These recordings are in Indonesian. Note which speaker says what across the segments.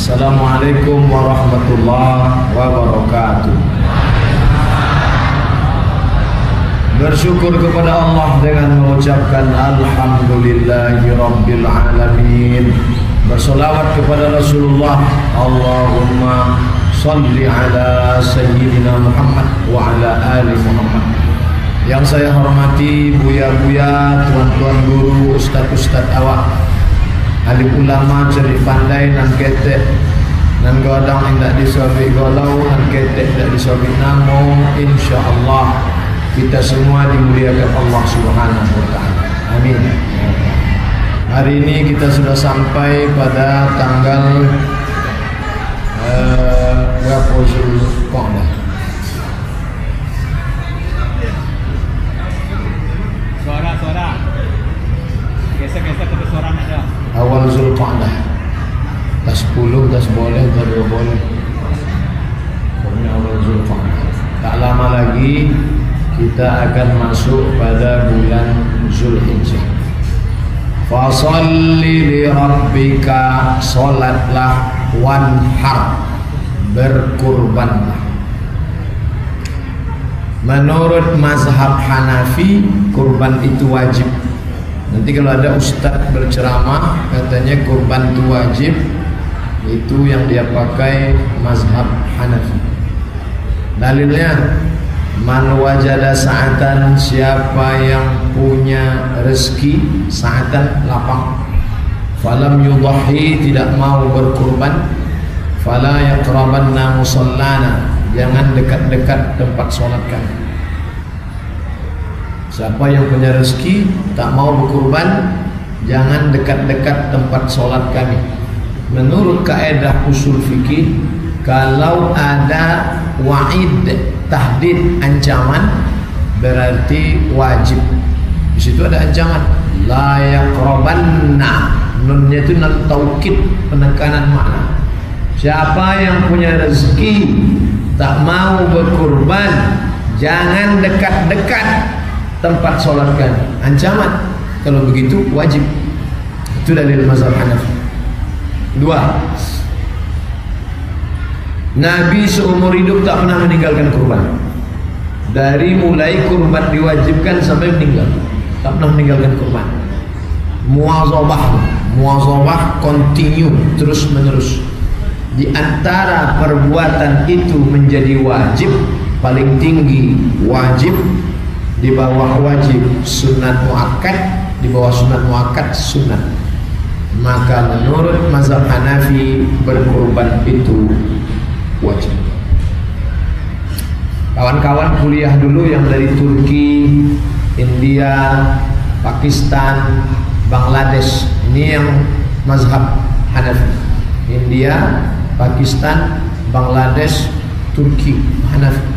Speaker 1: Assalamualaikum warahmatullahi wabarakatuh. Bersyukur kepada Allah dengan mengucapkan Alhamdulillahirabbil alamin. Bersolawat kepada Rasulullah. Allahumma salli ala Sayyidina Muhammad wa ala ali Muhammad. Yang saya hormati buya-buya, tuan-tuan guru, ustaz-ustaz awak, alim ulama, cerik pandai nan ketek nan godang indak disobik golau, nan ketek tidak disobik namo. InsyaAllah kita semua dimuliakan Allah Subhanahu wa ta'ala. Amin. Hari ini kita sudah sampai pada tanggal berapa Zulqa'dah?
Speaker 2: Suara Geser ke suara ada.
Speaker 1: Awal Zulqa'dah. Tas 10, tas boleh, tas 2 boleh. Pokoknya awal Zulqa'dah. Tak lama lagi kita akan masuk pada bulan Zulhijjah. Fasalli li rabbika, salatlah, wanhar, berkurbanlah. Menurut mazhab Hanafi, kurban itu wajib. Nanti kalau ada ustaz berceramah katanya kurban itu wajib, itu yang dia pakai mazhab Hanafi. Dalilnya, man wajada sa'atan, siapa yang punya rezeki, sa'atan lapang, falam yudhahi, tidak mau berkurban, fala yaqrabanna musallana, jangan dekat-dekat tempat solat kami. Siapa yang punya rezeki tak mau berkurban, jangan dekat-dekat tempat solat kami. Menurut kaedah usul fikih, kalau ada wa'id, tahdid, ancaman, berarti wajib. Di situ ada ancaman. La yaqrabanna, nunnya itu nun taukid, penekanan makna. Siapa yang punya rezeki tak mau berkurban, jangan dekat-dekat tempat solat kami. Ancaman. Kalau begitu wajib. Itu dalil mazhab Hanafi. 2. Nabi seumur hidup tak pernah meninggalkan kurban. Dari mulai kurban diwajibkan sampai meninggal, tak pernah meninggalkan kurban. Muwazabah continue, terus menerus. Di antara perbuatan itu menjadi wajib, paling tinggi wajib, di bawah wajib sunat muakkad, di bawah sunat muakkad sunat. Maka menurut mazhab Hanafi, berkurban itu wajib. Kawan-kawan kuliah dulu yang dari Turki, India, Pakistan, Bangladesh, ini yang mazhab Hanafi. India, Pakistan, Bangladesh, Turki, Hanafi.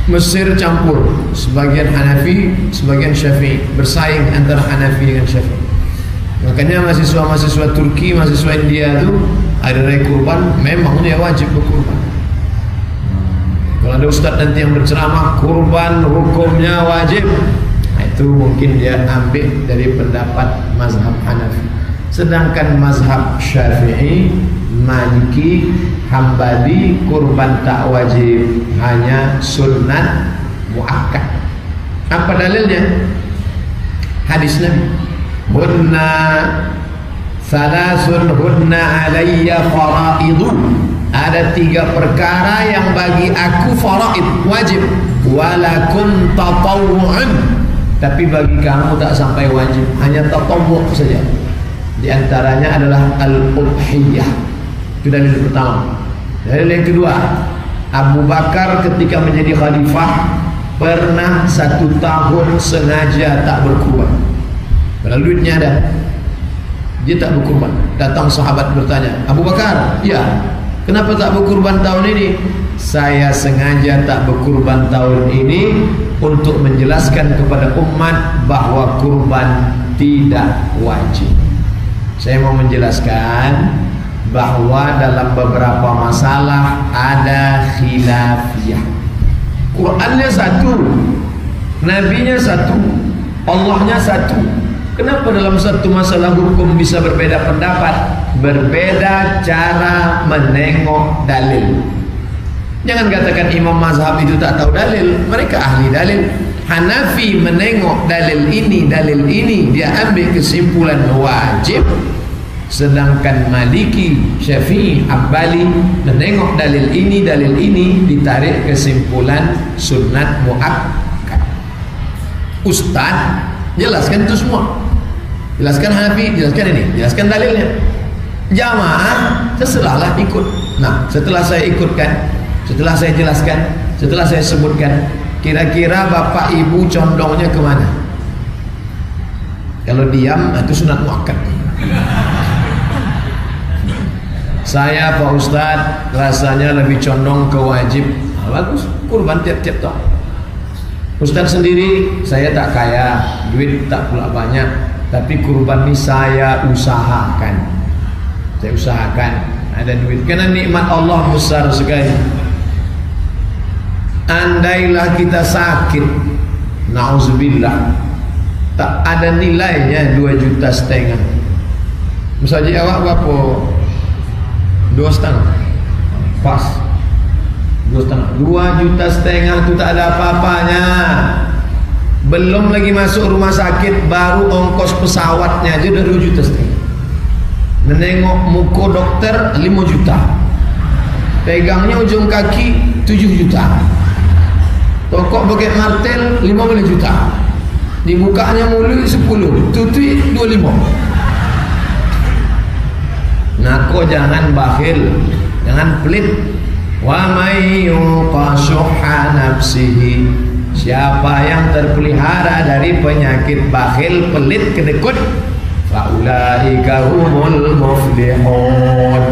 Speaker 1: Mesir campur, sebagian Hanafi, sebagian Syafi'i, bersaing antara Hanafi dengan Syafi'i. Makanya mahasiswa-mahasiswa Turki, mahasiswa India itu hari raya kurban memang dia wajib berkurban. Kalau ada ustaz nanti yang berceramah kurban hukumnya wajib, nah itu mungkin dia ambil dari pendapat mazhab Hanafi. Sedangkan mazhab Syafi'i, Maliki, Hambali, kurban tak wajib, hanya sunnat muakkad. Apa dalilnya? Hadis Nabi, hunna salasun hunna alayya faraidu, ada 3 perkara yang bagi aku faraid, wajib, walakum tatawwu'un, tapi bagi kamu tak sampai wajib, hanya tatawwu' saja. Di antaranya adalah al-udhiyah. Itu dalil pertama. Dalil yang kedua, Abu Bakar ketika menjadi khalifah pernah 1 tahun sengaja tak berkurban. Padahal duitnya ada, dia tak berkurban. Datang sahabat bertanya, Abu Bakar, iya, kenapa tak berkurban tahun ini? Saya sengaja tak berkurban tahun ini untuk menjelaskan kepada umat bahwa kurban tidak wajib. Saya mau menjelaskan bahwa dalam beberapa masalah ada khilafiyah. Qurannya satu, Nabinya satu, Allahnya satu. Kenapa dalam satu masalah hukum bisa berbeda pendapat? Berbeda cara menengok dalil. Jangan katakan imam mazhab itu tak tahu dalil. Mereka ahli dalil. Hanafi menengok dalil ini, dia ambil kesimpulan wajib. Sedangkan Maliki, Syafi'i, Hambali menengok dalil ini, ditarik kesimpulan sunnat muakkad. Ustaz jelaskan itu semua. Jelaskan Hanafi, jelaskan ini, jelaskan dalilnya. Jamaah terserahlah ikut. Nah, setelah saya ikutkan, setelah saya jelaskan, setelah saya sebutkan, kira-kira bapak ibu condongnya kemana? Kalau diam, itu sunat muakkad. Saya Pak Ustadz rasanya lebih condong ke wajib. Nah, bagus, kurban tiap-tiap tahun. Ustadz sendiri, saya tak kaya, duit tak pula banyak, tapi kurban ini saya usahakan. Saya usahakan ada duit, karena nikmat Allah besar sekali. Andailah kita sakit, na'udzubillah, tak ada nilainya 2,5 juta. Misalnya awak berapa? 2,5 pas 2,5 2,5 juta itu tak ada apa-apanya. Belum lagi masuk rumah sakit, baru ongkos pesawatnya aja udah 2,5 juta. Menengok muka dokter 5 juta, pegangnya ujung kaki 7 juta, tokok pakai martel 15 juta, dibukanya mulut 10, tutui 25. Nako jangan bakhil, jangan pelit. Wa may yuqashuha nafsihi, siapa yang terpelihara dari penyakit bakhil, pelit, kedekut, faulaika humul muflihun,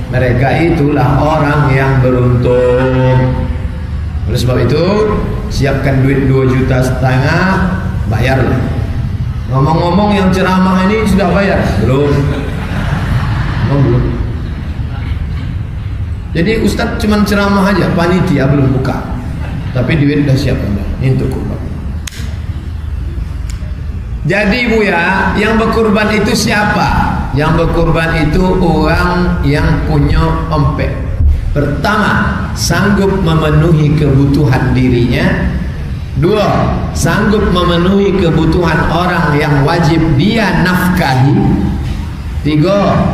Speaker 1: mereka itulah orang yang beruntung. Oleh sebab itu, siapkan duit 2,5 juta, bayarlah. Ngomong-ngomong yang ceramah ini sudah bayar? Belum. Belum. Jadi Ustadz cuma ceramah aja, panitia belum buka, tapi duit sudah siap anda untuk kurban. Jadi Bu ya, yang berkurban itu siapa? Yang berkurban itu orang yang punya ompek. Pertama, sanggup memenuhi kebutuhan dirinya. Dua, sanggup memenuhi kebutuhan orang yang wajib dia nafkahi. Tiga,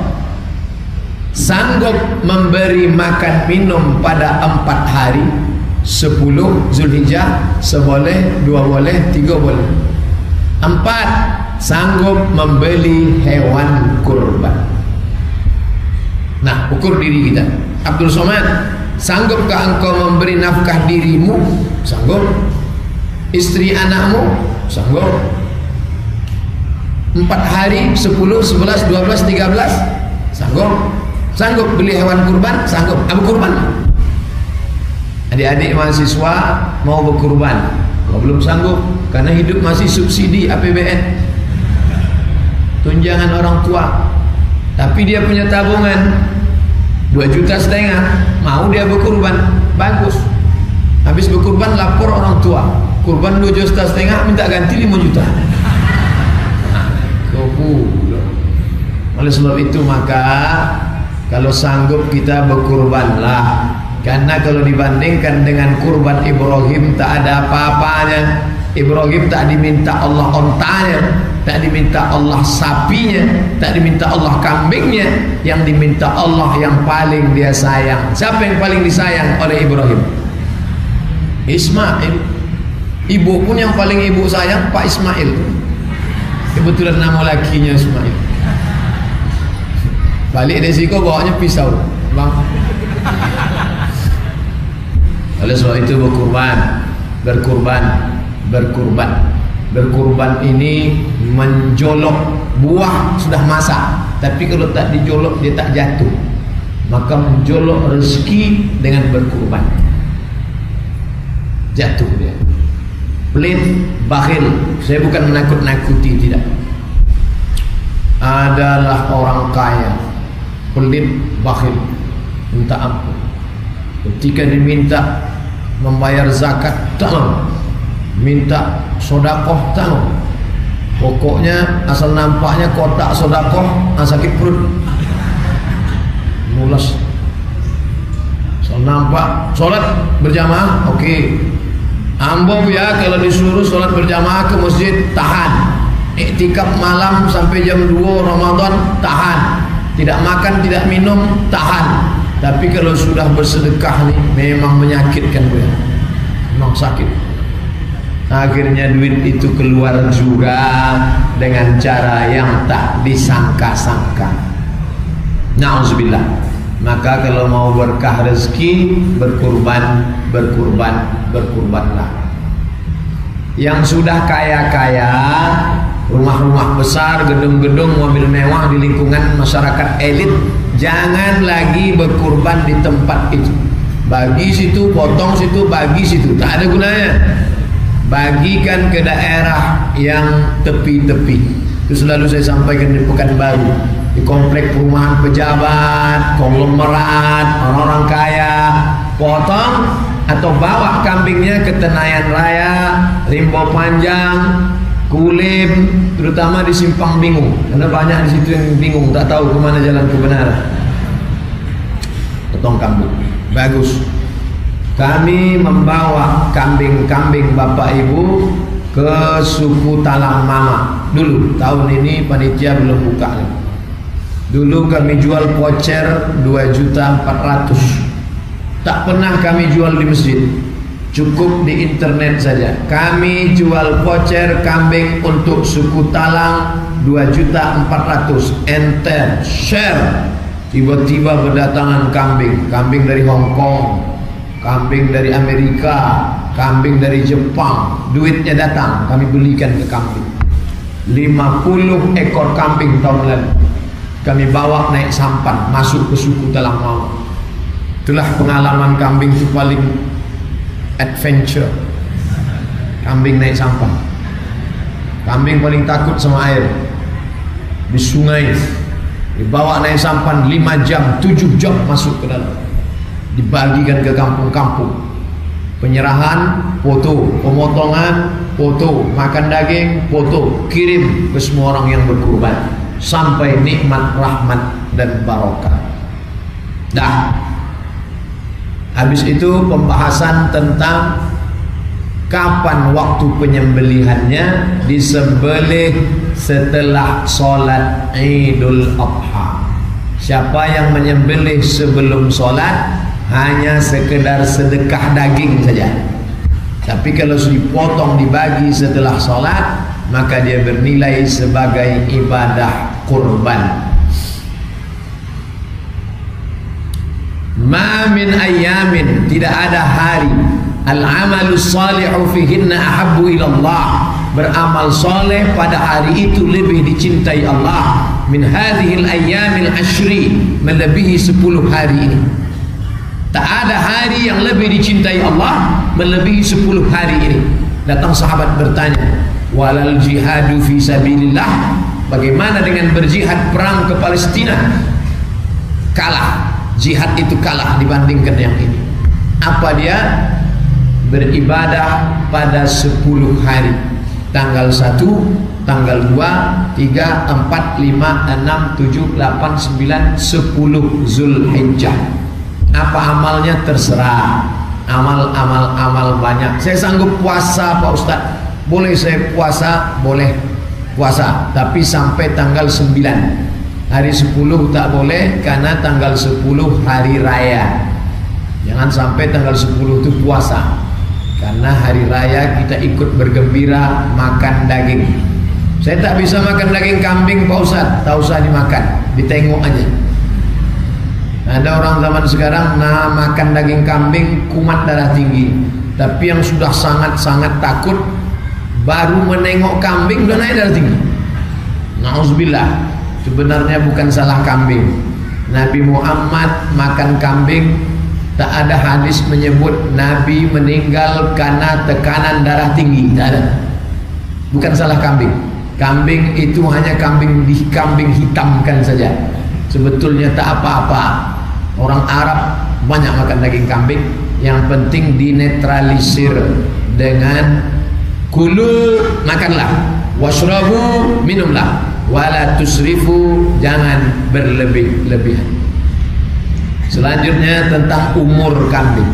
Speaker 1: sanggup memberi makan minum pada 4 hari, 10 Zulhijjah, seboleh, 2 boleh, 3 boleh. 4, sanggup membeli hewan kurban. Nah, ukur diri kita. Abdul Somad, sanggupkah engkau memberi nafkah dirimu? Sanggup. Istri anakmu? Sanggup. 4 hari, 10, 11, 12, 13? Sanggup. Sanggup beli hewan kurban? Sanggup. Abu kurban. Adik-adik mahasiswa mau berkurban, kalau belum sanggup, karena hidup masih subsidi APBN, tunjangan orang tua, tapi dia punya tabungan 2,5 juta, mau dia berkurban, bagus. Habis berkurban lapor orang tua, kurban 2,5 juta, minta ganti 5 juta. Oleh sebab itu maka kalau sanggup kita berkurbanlah. Karena kalau dibandingkan dengan kurban Ibrahim tak ada apa-apanya. Ibrahim tak diminta Allah ontanya, tak diminta Allah sapinya, tak diminta Allah kambingnya. Yang diminta Allah yang paling dia sayang. Siapa yang paling disayang oleh Ibrahim? Ismail. Ibu pun yang paling ibu sayang Pak Ismail. Kebetulan nama lakinya Ismail. Balik dari situ bawanya pisau, bang. Oleh sebab itu berkurban ini menjolok. Buah sudah masak, tapi kalau tak dijolok dia tak jatuh. Maka menjolok rezeki dengan berkurban, jatuh dia. Pelit, bakhil. Saya bukan menakut-nakuti, tidak. Adalah orang kaya, pelit, bakhil, minta ampun. Ketika diminta membayar zakat, tak mau. Minta sodakoh, tak mau. Pokoknya asal nampaknya kotak sodakoh, sakit perut, mulas. Asal nampak sholat berjamaah, oke. Ambo ya kalau disuruh sholat berjamaah ke masjid, tahan. Iktikaf malam sampai jam 2 Ramadan, tahan. Tidak makan, tidak minum, tahan. Tapi kalau sudah bersedekah nih, memang menyakitkan gue, memang sakit. Akhirnya duit itu keluar juga dengan cara yang tak disangka-sangka. Na'udzubillah. Maka kalau mau berkah rezeki, berkurbanlah. Yang sudah kaya-kaya, rumah-rumah besar, gedung-gedung, mobil mewah di lingkungan masyarakat elit, jangan lagi berkurban di tempat itu. Bagi situ, potong situ, bagi situ, tak ada gunanya. Bagikan ke daerah yang tepi-tepi. Itu selalu saya sampaikan di Pekanbaru, di komplek perumahan pejabat, konglomerat, orang-orang kaya, potong atau bawa kambingnya ke Tenayan Raya, Rimbo Panjang, Kulim, terutama di Simpang Bingung, karena banyak di situ yang bingung, tak tahu kemana jalan kebenaran. Potong kambing, bagus. Kami membawa kambing-kambing Bapak Ibu ke suku Talang Mama. Dulu, tahun ini panitia belum buka. Dulu kami jual voucher 2.400.000. Tak pernah kami jual di masjid, cukup di internet saja. Kami jual voucher kambing untuk suku Talang 2.400.000. Enter, share. Tiba-tiba berdatangan kambing dari Hong Kong, kambing dari Amerika, kambing dari Jepang. Duitnya datang, kami belikan ke kambing. 50 ekor kambing tahun lalu kami bawa naik sampan masuk ke suku Talang Mama. Itulah pengalaman kambing itu paling adventure. Kambing naik sampan. Kambing paling takut sama air. Di sungai dibawa naik sampan 5 jam, 7 jam masuk ke dalam. Dibagikan ke kampung-kampung. Penyerahan, foto. Pemotongan, foto. Makan daging, foto. Kirim ke semua orang yang berkurban, sampai nikmat, rahmat dan barokah. Dah. Habis itu pembahasan tentang kapan waktu penyembelihannya. Disembelih setelah sholat Idul Adha. Siapa yang menyembelih sebelum sholat hanya sekedar sedekah daging saja. Tapi kalau dipotong dibagi setelah sholat, maka dia bernilai sebagai ibadah kurban. Ma min ayyamin, tidak ada hari, al-amalus salihu fihinna ahabbu ilallah, beramal soleh pada hari itu lebih dicintai Allah, min hadhil ayyamil ashri, melebihi 10 hari ini. Tak ada hari yang lebih dicintai Allah melebihi 10 hari ini. Datang sahabat bertanya, walal jihadu fi sabilillah, bagaimana dengan berjihad perang ke Palestina? Kalah, jihad itu kalah dibandingkan yang ini. Apa dia? Beribadah pada 10 hari. Tanggal 1, tanggal 2, 3, 4, 5, 6, 7, 8, 9, 10 Zulhijjah. Apa amalnya terserah. Amal banyak. Saya sanggup puasa Pak Ustaz. Boleh saya puasa? Boleh puasa, tapi sampai tanggal 9. Hari 10 tak boleh, karena tanggal 10 hari raya. Jangan sampai tanggal 10 itu puasa, karena hari raya kita ikut bergembira makan daging. Saya tak bisa makan daging kambing Pak Ustaz. Tak usah dimakan, ditengok aja. Ada orang zaman sekarang makan daging kambing kumat darah tinggi. Tapi yang sudah sangat-sangat takut, baru menengok kambing udah naik darah tinggi. Na'udzubillah. Sebenarnya bukan salah kambing. Nabi Muhammad makan kambing, tak ada hadis menyebut Nabi meninggal karena tekanan darah tinggi. Tak ada. Bukan salah kambing. Kambing itu hanya kambing hitamkan saja. Sebetulnya tak apa-apa. Orang Arab banyak makan daging kambing. Yang penting dinetralisir dengan kulu, makanlah. Washrabu, minumlah. Wala tusrifu, jangan berlebih-lebihan. Selanjutnya tentang umur kambing.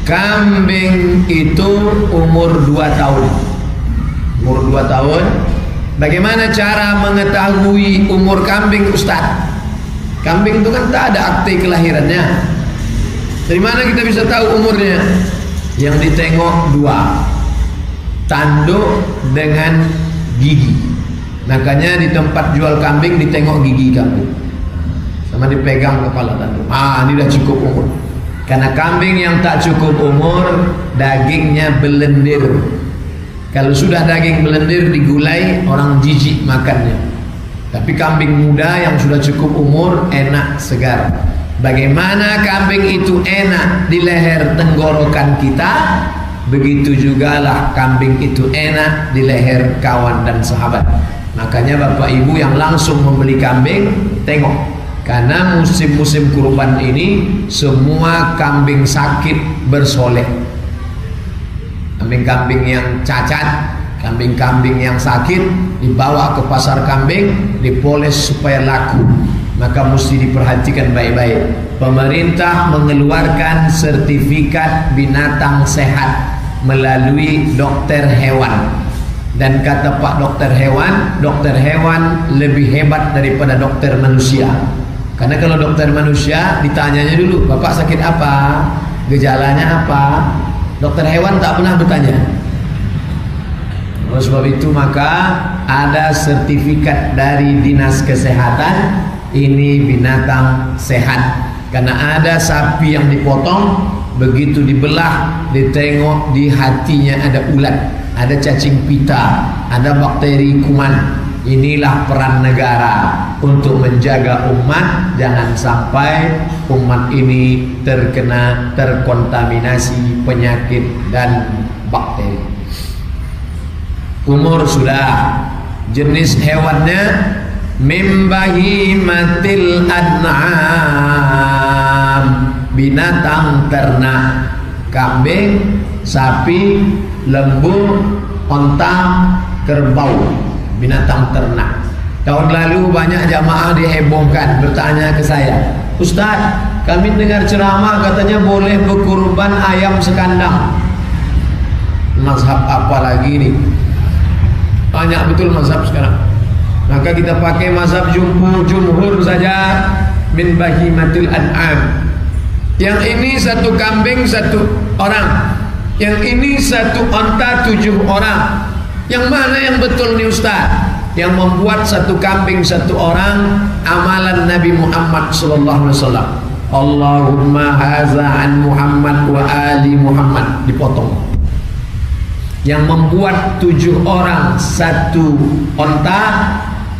Speaker 1: Kambing itu umur 2 tahun. Umur 2 tahun. Bagaimana cara mengetahui umur kambing, Ustaz? Kambing itu kan tak ada akte kelahirannya. Dari mana kita bisa tahu umurnya? Yang ditengok 2, tanduk dengan gigi. Makanya di tempat jual kambing ditengok gigi kambing, sama dipegang kepala tanduk. Ini udah cukup umur. Karena kambing yang tak cukup umur dagingnya belendir. Kalau sudah daging belendir digulai, orang jijik makannya. Tapi kambing muda yang sudah cukup umur enak, segar. Bagaimana kambing itu enak di leher tenggorokan kita, begitu jugalah kambing itu enak di leher kawan dan sahabat. Makanya bapak ibu yang langsung membeli kambing, tengok, karena musim-musim kurban ini semua kambing sakit bersolek. Kambing-kambing yang cacat, kambing-kambing yang sakit dibawa ke pasar kambing, dipoles supaya laku. Maka mesti diperhatikan baik-baik. Pemerintah mengeluarkan sertifikat binatang sehat melalui dokter hewan. Dan kata Pak dokter hewan lebih hebat daripada dokter manusia. Karena kalau dokter manusia ditanyanya dulu, Bapak sakit apa? Gejalanya apa? Dokter hewan tak pernah bertanya. Oleh sebab itu maka ada sertifikat dari Dinas Kesehatan, ini binatang sehat. Karena ada sapi yang dipotong, begitu dibelah, ditengok di hatinya ada ulat, ada cacing pita, ada bakteri kuman. Inilah peran negara untuk menjaga umat, jangan sampai umat ini terkontaminasi penyakit dan bakteri. Umur sudah, jenis hewannya mim bahimatil an'am, binatang ternak, kambing, sapi, lembu, onta, kerbau, binatang ternak. Tahun lalu banyak jamaah dihebohkan, bertanya ke saya, Ustaz, kami dengar ceramah katanya boleh berkurban ayam sekandang. Mazhab apa lagi ini? Banyak betul mazhab sekarang. Maka kita pakai mazhab jumhur saja, min bahimatil an'am. Yang ini 1 kambing 1 orang, yang ini 1 onta 7 orang. Yang mana yang betul nih Ustaz? Yang membuat 1 kambing 1 orang amalan Nabi Muhammad sallallahu alaihi wasallam. Allahumma haza an Muhammad wa ali Muhammad, dipotong. Yang membuat 7 orang 1 onta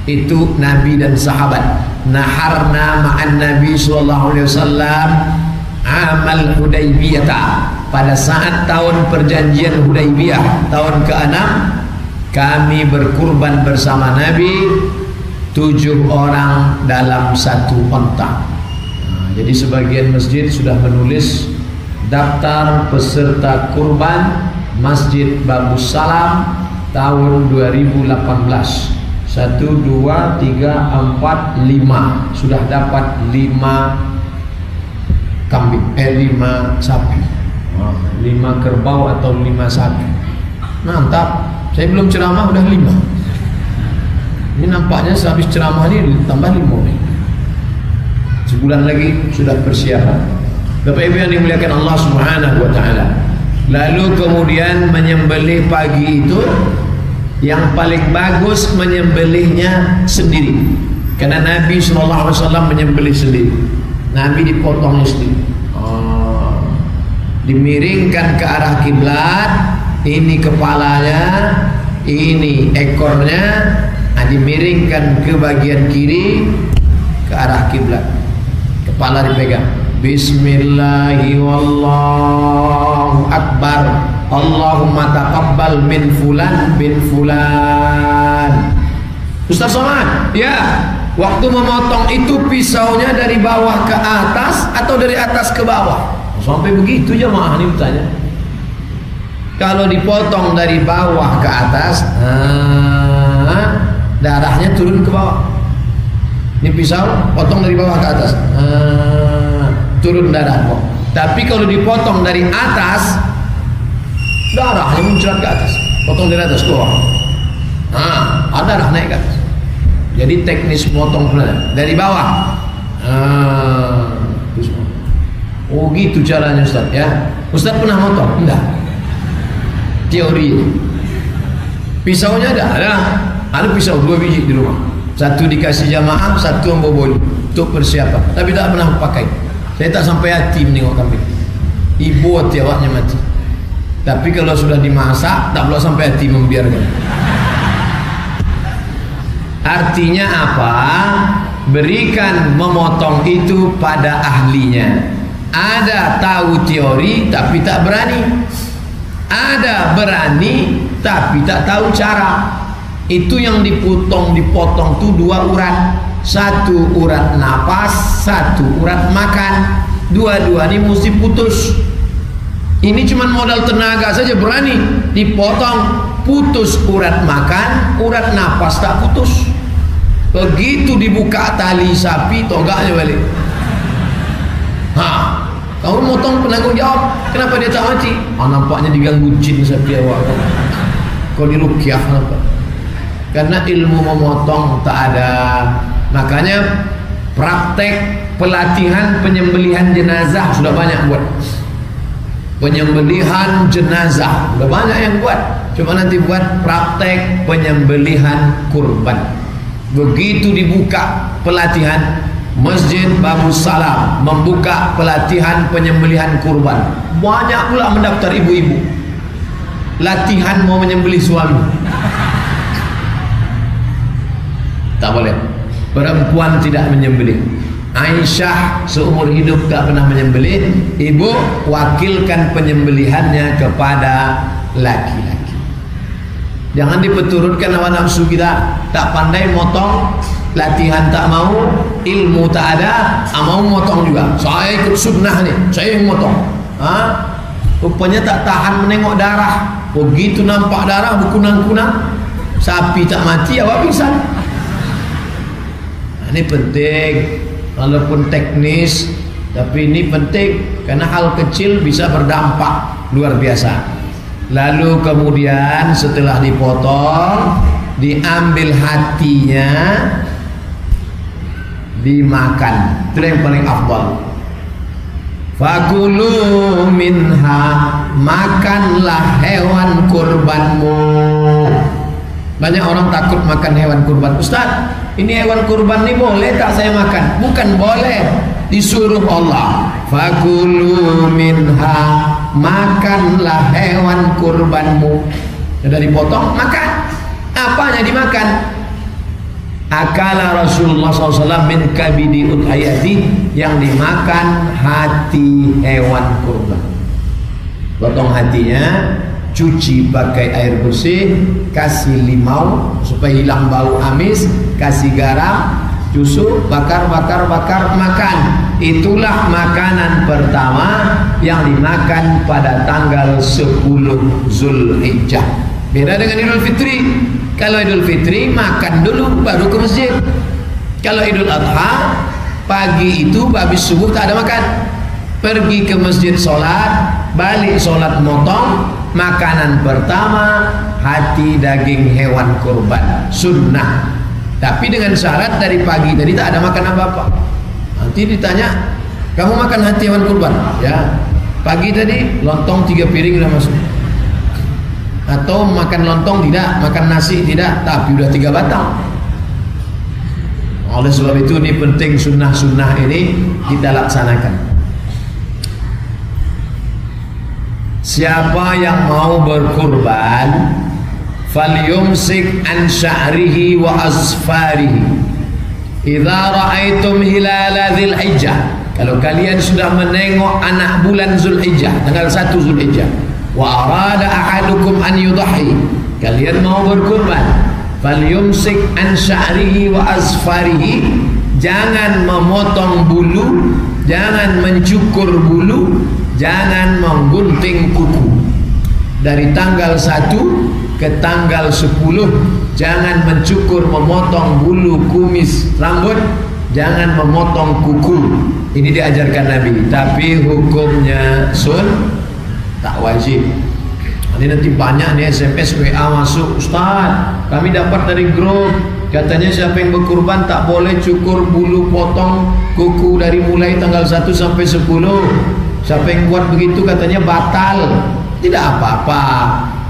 Speaker 1: itu Nabi dan sahabat. Naharna ma'an Nabi sallallahu alaihi wasallam amal Hudaybiyah, pada saat tahun perjanjian Hudaybiyah tahun ke-6, kami berkurban bersama Nabi 7 orang dalam 1 onta. Jadi sebagian masjid sudah menulis daftar peserta kurban Masjid Babus Salam tahun 2018. 1, 2, 3, 4, 5 sudah dapat 5 kambing, 5 sapi, 5 kerbau atau 5 sapi. Mantap. Saya belum ceramah udah 5. Ini nampaknya sehabis ceramah ini tambah 5 nih. Sebulan lagi sudah persiapan. Bapak Ibu yang dimuliakan Allah Subhanahu wa taala. Lalu kemudian menyembelih pagi itu yang paling bagus menyembelihnya sendiri. Karena Nabi SAW menyembelih sendiri. Nabi dipotongnya sendiri. Dimiringkan ke arah kiblat. Ini kepalanya, ini ekornya, dimiringkan ke bagian kiri ke arah kiblat. Kepala dipegang. Bismillahi wallahu akbar. Allahumma taqabbal min fulan bin fulan. Ustaz Somad, ya, waktu memotong itu pisaunya dari bawah ke atas atau dari atas ke bawah? Sampai begitu jamaah ini bertanya. Kalau dipotong dari bawah ke atas, darahnya turun ke bawah. Ini pisau potong dari bawah ke atas, turun darah. Tapi kalau dipotong dari atas, darahnya muncrat ke atas. Potong dari atas ke bawah, darah naik ke atas. Jadi teknis potong dari bawah. Oh gitu caranya Ustaz ya. Ustaz pernah motong? Enggak. Teori. Pisaunya ada pisau 2 biji di rumah. Satu dikasih jamaah, satu membobol untuk persiapan. Tapi tak pernah pakai. Saya tak sampai hati menengok kambing. Ibu awaknya mati. Tapi kalau sudah dimasak, tak perlu sampai hati membiarkan. Artinya apa? Berikan memotong itu pada ahlinya. Ada tahu teori tapi tak berani. Ada berani tapi tak tahu cara. Itu yang dipotong tuh 2 urat. 1 urat napas, 1 urat makan. Dua-dua ini mesti putus. Ini cuma modal tenaga saja berani dipotong. Putus urat makan, urat napas tak putus. Begitu dibuka tali sapi, togaknya balik. Kau motong penanggung jawab. Kenapa dia tak mati? Nampaknya diganggu jin sapi awak. Kau dirukyah kenapa? Karena ilmu memotong tak ada. Makanya praktek pelatihan penyembelihan jenazah sudah banyak buat. Penyembelihan jenazah sudah banyak yang buat. Coba nanti buat praktek penyembelihan kurban. Begitu dibuka pelatihan, Masjid Babus Salam membuka pelatihan penyembelihan kurban. Banyak pula mendaftar ibu-ibu. Latihan mau menyembelih suami. Tak boleh. Perempuan tidak menyembelih. Aisyah seumur hidup tak pernah menyembelih. Ibu wakilkan penyembelihannya kepada laki-laki. Jangan dipeturutkan hawa nafsu kita. Tak pandai motong, latihan tak mau, ilmu tak ada, mau motong juga. Saya ikut sunnah nih, saya yang motong. Rupanya tak tahan menengok darah. Begitu nampak darah berkunang-kunang, sapi tak mati, awak pingsan. Ini penting, walaupun teknis, tapi ini penting karena hal kecil bisa berdampak luar biasa. Lalu kemudian setelah dipotong, diambil hatinya, dimakan. Itu yang paling afdal. Fakulu minha, makanlah hewan kurbanmu. Banyak orang takut makan hewan kurban. Ustaz, ini hewan kurban ini boleh tak saya makan? Bukan boleh, disuruh Allah. Fakulu minha, makanlah hewan kurbanmu. Sudah dipotong, makan. Apanya dimakan? Akala Rasulullah SAW min kabidi udhayati, yang dimakan hati hewan kurban. Potong hatinya, cuci pakai air bersih, kasih limau supaya hilang bau amis, kasih garam, tusuk, bakar, makan. Itulah makanan pertama yang dimakan pada tanggal 10 Zulhijjah. Beda dengan Idul Fitri. Kalau Idul Fitri makan dulu baru ke masjid. Kalau Idul Adha pagi itu habis subuh tak ada makan. Pergi ke masjid sholat, balik sholat motong. Makanan pertama hati daging hewan kurban, sunnah. Tapi dengan syarat dari pagi tadi tak ada makan apa-apa. Nanti ditanya, kamu makan hati hewan kurban? Ya. Pagi tadi lontong 3 piring sudah masuk. Atau makan lontong tidak, makan nasi tidak, tapi udah 3 batang. Oleh sebab itu ini penting, sunnah-sunnah ini kita laksanakan. Siapa yang mau berkurban, falyumsik an sya'rihi wa asfarihi idza ra'aitum hilala dzulhijjah. Kalau kalian sudah menengok anak bulan Zulhijjah, tanggal 1 Zulhijjah, wa arada ahadukum an yudhi, kalian mau berkurban, falyumsik an sya'rihi wa asfarihi, jangan memotong bulu, jangan mencukur bulu, jangan menggunting kuku. dari tanggal 1 ke tanggal 10 jangan mencukur, memotong bulu kumis rambut, jangan memotong kuku. Ini diajarkan Nabi, tapi hukumnya tak wajib. Ini nanti banyak nih SMS WA masuk, Ustaz kami dapat dari grup, katanya siapa yang berkurban tak boleh cukur bulu potong kuku dari mulai tanggal 1 sampai 10. Siapa yang buat begitu katanya batal. Tidak apa-apa,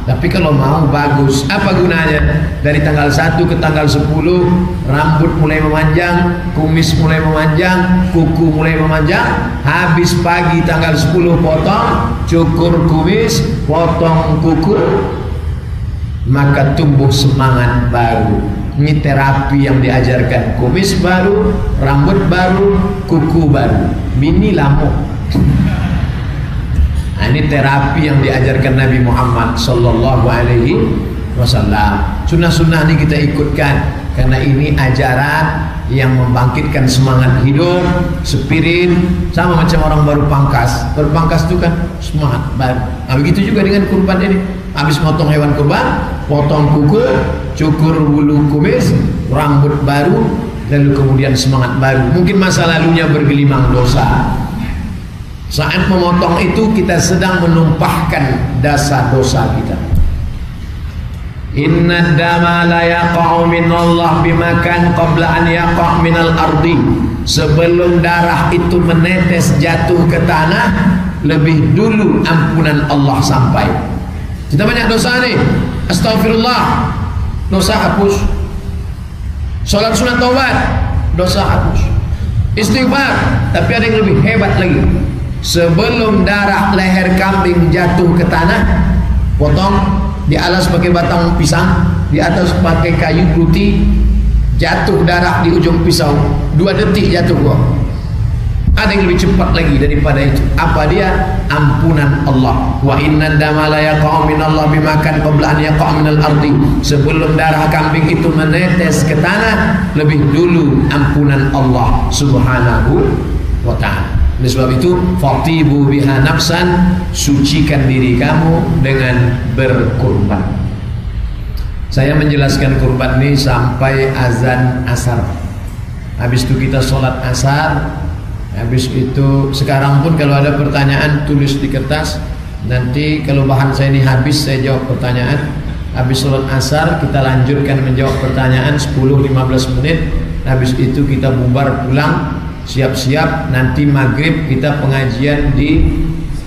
Speaker 1: tapi kalau mau bagus. Apa gunanya? Dari tanggal 1 ke tanggal 10 rambut mulai memanjang, kumis mulai memanjang, kuku mulai memanjang. Habis pagi tanggal 10 potong, cukur kumis, potong kuku, maka tumbuh semangat baru. Ini terapi yang diajarkan. Kumis baru, rambut baru, kuku baru, bini lamuk. Nah, ini terapi yang diajarkan Nabi Muhammad sallallahu alaihi wasallam. Sunnah-sunnah ini kita ikutkan karena ini ajaran yang membangkitkan semangat hidup, spirit. Sama macam orang baru pangkas. Baru pangkas itu kan semangat baru. Nah, begitu juga dengan kurban ini. Habis potong hewan kurban, potong kuku, cukur bulu kumis, rambut baru, lalu kemudian semangat baru. Mungkin masa lalunya bergelimang dosa. Saat memotong itu kita sedang menumpahkan dosa kita. Inna dama la yaqa'u minallah bimakan qabla an yaqa' minal ardi. Sebelum darah itu menetes jatuh ke tanah, lebih dulu ampunan Allah sampai. Kita banyak dosa nih. Astagfirullah, dosa hapus. Salat sunat taubat, dosa hapus. Istighfar, tapi ada yang lebih hebat lagi. Sebelum darah leher kambing jatuh ke tanah, potong, di alas pakai batang pisang, di atas pakai kayu putih, jatuh darah di ujung pisau, 2 detik jatuh kok. Ada yang lebih cepat lagi daripada itu. Apa dia? Ampunan Allah. Wa inna dama la yaqa'u minallah bimakan qabla an yaqa' minal ardi. Sebelum darah kambing itu menetes ke tanah, lebih dulu ampunan Allah subhanahu wa ta'ala. Oleh sebab itu, fatibu biha nafsan, sucikan diri kamu dengan berkurban. Saya menjelaskan kurban ini sampai azan asar. Habis itu kita sholat asar. Habis itu sekarang pun kalau ada pertanyaan tulis di kertas. Nanti kalau bahan saya ini habis, saya jawab pertanyaan. Habis sholat asar kita lanjutkan menjawab pertanyaan 10-15 menit. Habis itu kita bubar pulang. Siap-siap nanti maghrib kita pengajian di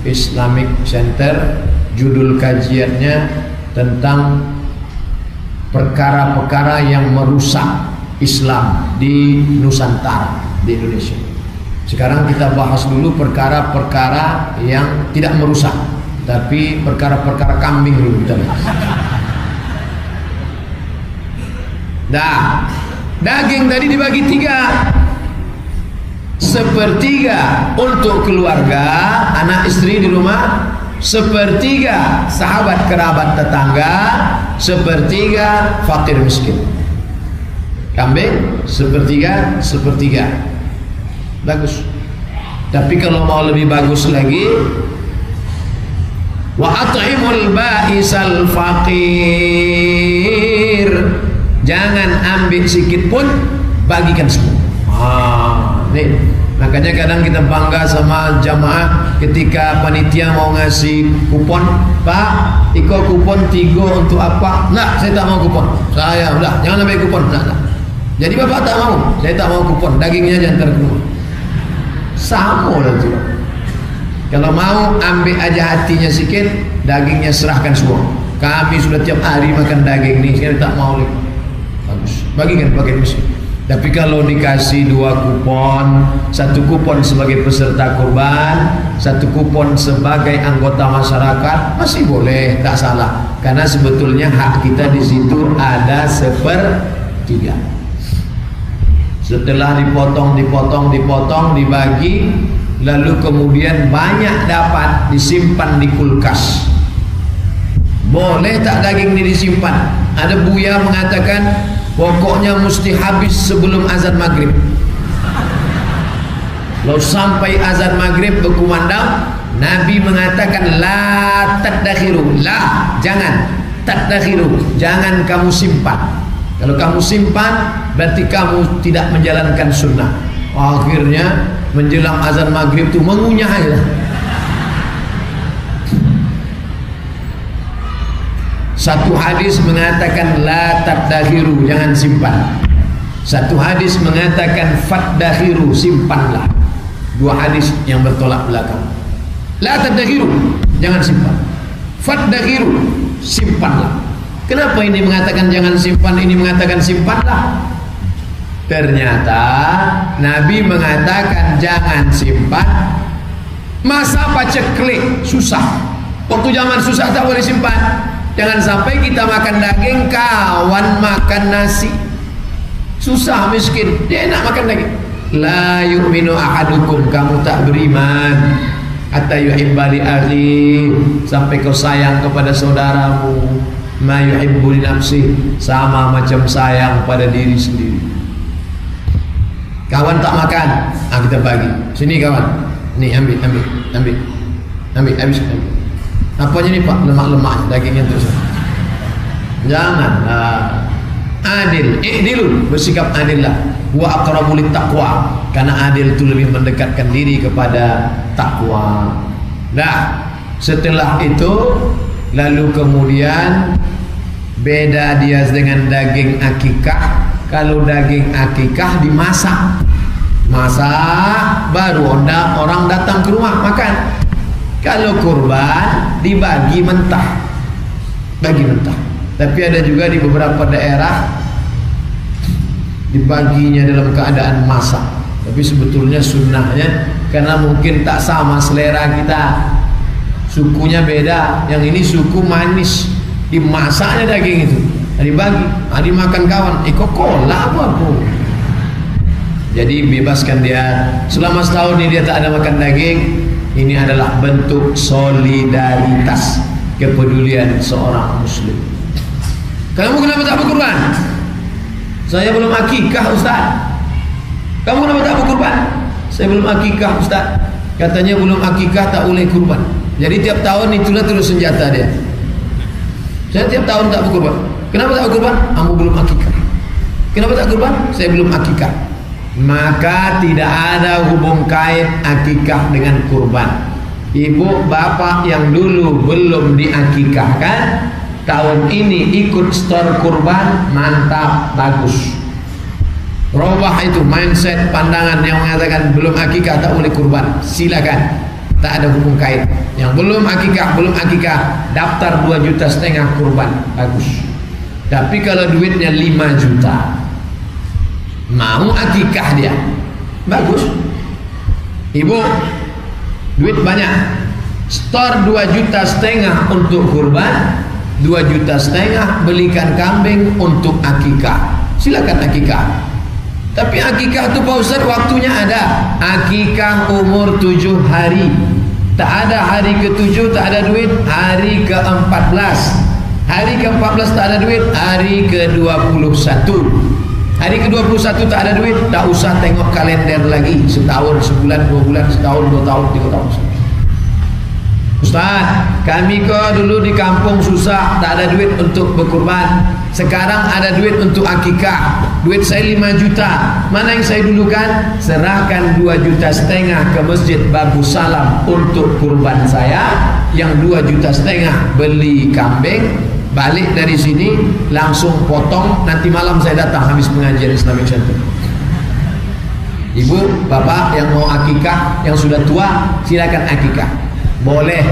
Speaker 1: Islamic Center. Judul kajiannya tentang perkara-perkara yang merusak Islam di Nusantara, di Indonesia. Sekarang kita bahas dulu perkara-perkara yang tidak merusak, tapi perkara-perkara kambing dulu kita bahas. Dah, daging tadi dibagi 3. 1/3 untuk keluarga, anak istri di rumah, 1/3 sahabat kerabat tetangga, 1/3 fakir miskin. Kambing 1/3. Bagus. Tapi kalau mau lebih bagus lagi, wa at'imul ba'isal faqir. Jangan ambil sedikit pun, bagikan semua. Nih, makanya kadang kita bangga sama jamaah ketika panitia mau ngasih kupon. Pak, Iko kupon 3 untuk apa? Nah, saya tak mau kupon. Saya, udah, jangan ambil kupon. Nah. Jadi bapak tak mau, saya tak mau kupon. Dagingnya jangan terkeluar. Sama lah itu. Kalau mau ambil aja hatinya sedikit, dagingnya serahkan semua. Kami sudah tiap hari makan daging nih, saya tak mau lagi. Bagus, bagikan pakai miskin. Tapi kalau dikasih 2 kupon, 1 kupon sebagai peserta kurban, 1 kupon sebagai anggota masyarakat, masih boleh, tak salah. Karena sebetulnya hak kita di situ ada 1/3. Setelah dipotong, dibagi, lalu kemudian banyak dapat disimpan di kulkas. Boleh tak daging ini disimpan? Ada buya mengatakan pokoknya mesti habis sebelum azan maghrib. Kalau sampai azan maghrib berkumandang, Nabi mengatakan la tadakhiru, la, jangan, tadakhiru, jangan kamu simpan. Kalau kamu simpan berarti kamu tidak menjalankan sunnah. Akhirnya menjelang azan maghrib itu mengunyah aja. Satu hadis mengatakan la tadakhiru, jangan simpan. Satu hadis mengatakan fadakhiru, simpanlah. Dua hadis yang bertolak belakang. La tadakhiru, jangan simpan. Fadakhiru, simpanlah. Kenapa ini mengatakan jangan simpan, ini mengatakan simpanlah? Ternyata Nabi mengatakan jangan simpan. Masa paceklik susah. Waktu zaman susah tak boleh simpan. Jangan sampai kita makan daging, kawan makan nasi. Susah, miskin, dia enak makan daging. La yu'minu ahadukum, kamu tak beriman hatta yuhibba li akhi, sampai kau sayang kepada saudaramu ma yuhibbu li nafsihi, sama macam sayang pada diri sendiri. Kawan tak makan, kita bagi. Sini kawan, ni ambil, habis. Apanya ni Pak? Lemak-lemak dagingnya terus. Jangan adil, i'dilun, bersikap adillah. Wa aqrabu littaqwa, karena adil itu lebih mendekatkan diri kepada takwa. Nah, setelah itu lalu kemudian beda dia dengan daging akikah. Kalau daging akikah dimasak, baru orang datang ke rumah makan. Kalau kurban dibagi mentah, bagi mentah. Tapi ada juga di beberapa daerah dibaginya dalam keadaan masak. Tapi sebetulnya sunnahnya, karena mungkin tak sama selera kita, sukunya beda. Yang ini suku manis, dimasaknya daging itu, dibagi, dimakan kawan. Coca-Cola apa? Jadi bebaskan dia. Selama setahun ini dia tak ada makan daging. Ini adalah bentuk solidaritas, kepedulian seorang muslim. Kamu kenapa tak berkurban? Saya belum akikah Ustaz. Kamu kenapa tak berkurban? Saya belum akikah Ustaz. Katanya belum akikah tak boleh kurban. Jadi tiap tahun itulah terus senjata dia. Saya tiap tahun tak berkurban. Kenapa tak berkurban? Kamu belum akikah. Kenapa tak kurban? Saya belum akikah. Maka tidak ada hubung kait akikah dengan kurban. Ibu bapak yang dulu belum diakikahkan, tahun ini ikut store kurban, mantap, bagus. Robah itu mindset, pandangan yang mengatakan belum akikah tak boleh kurban, silakan, tak ada hubung kait. Yang belum akikah, daftar 2,5 juta kurban, bagus. Tapi kalau duitnya 5 juta, mau akikah dia, bagus. Ibu duit banyak, store 2,5 juta untuk kurban, 2,5 juta belikan kambing untuk akikah, silakan akikah. Tapi akikah itu Pak Ustaz waktunya ada. Akikah umur 7 hari, tak ada hari ke-7 tak ada duit, hari ke-14, hari ke-14 tak ada duit, hari ke-21, hari ke-21 tak ada duit, tak usah tengok kalender lagi. Setahun, sebulan, 2 bulan, setahun, 2 tahun, 3 tahun. Ustaz, kami kok dulu di kampung susah, tak ada duit untuk berkurban. Sekarang ada duit untuk akikah. Duit saya 5 juta. Mana yang saya dulukan? Serahkan 2,5 juta ke Masjid Babu Salam untuk kurban saya. Yang 2,5 juta beli kambing. Balik dari sini langsung potong. Nanti malam saya datang habis pengajian Islamic Center. Ibu, bapak yang mau akikah, yang sudah tua, silakan akikah. Boleh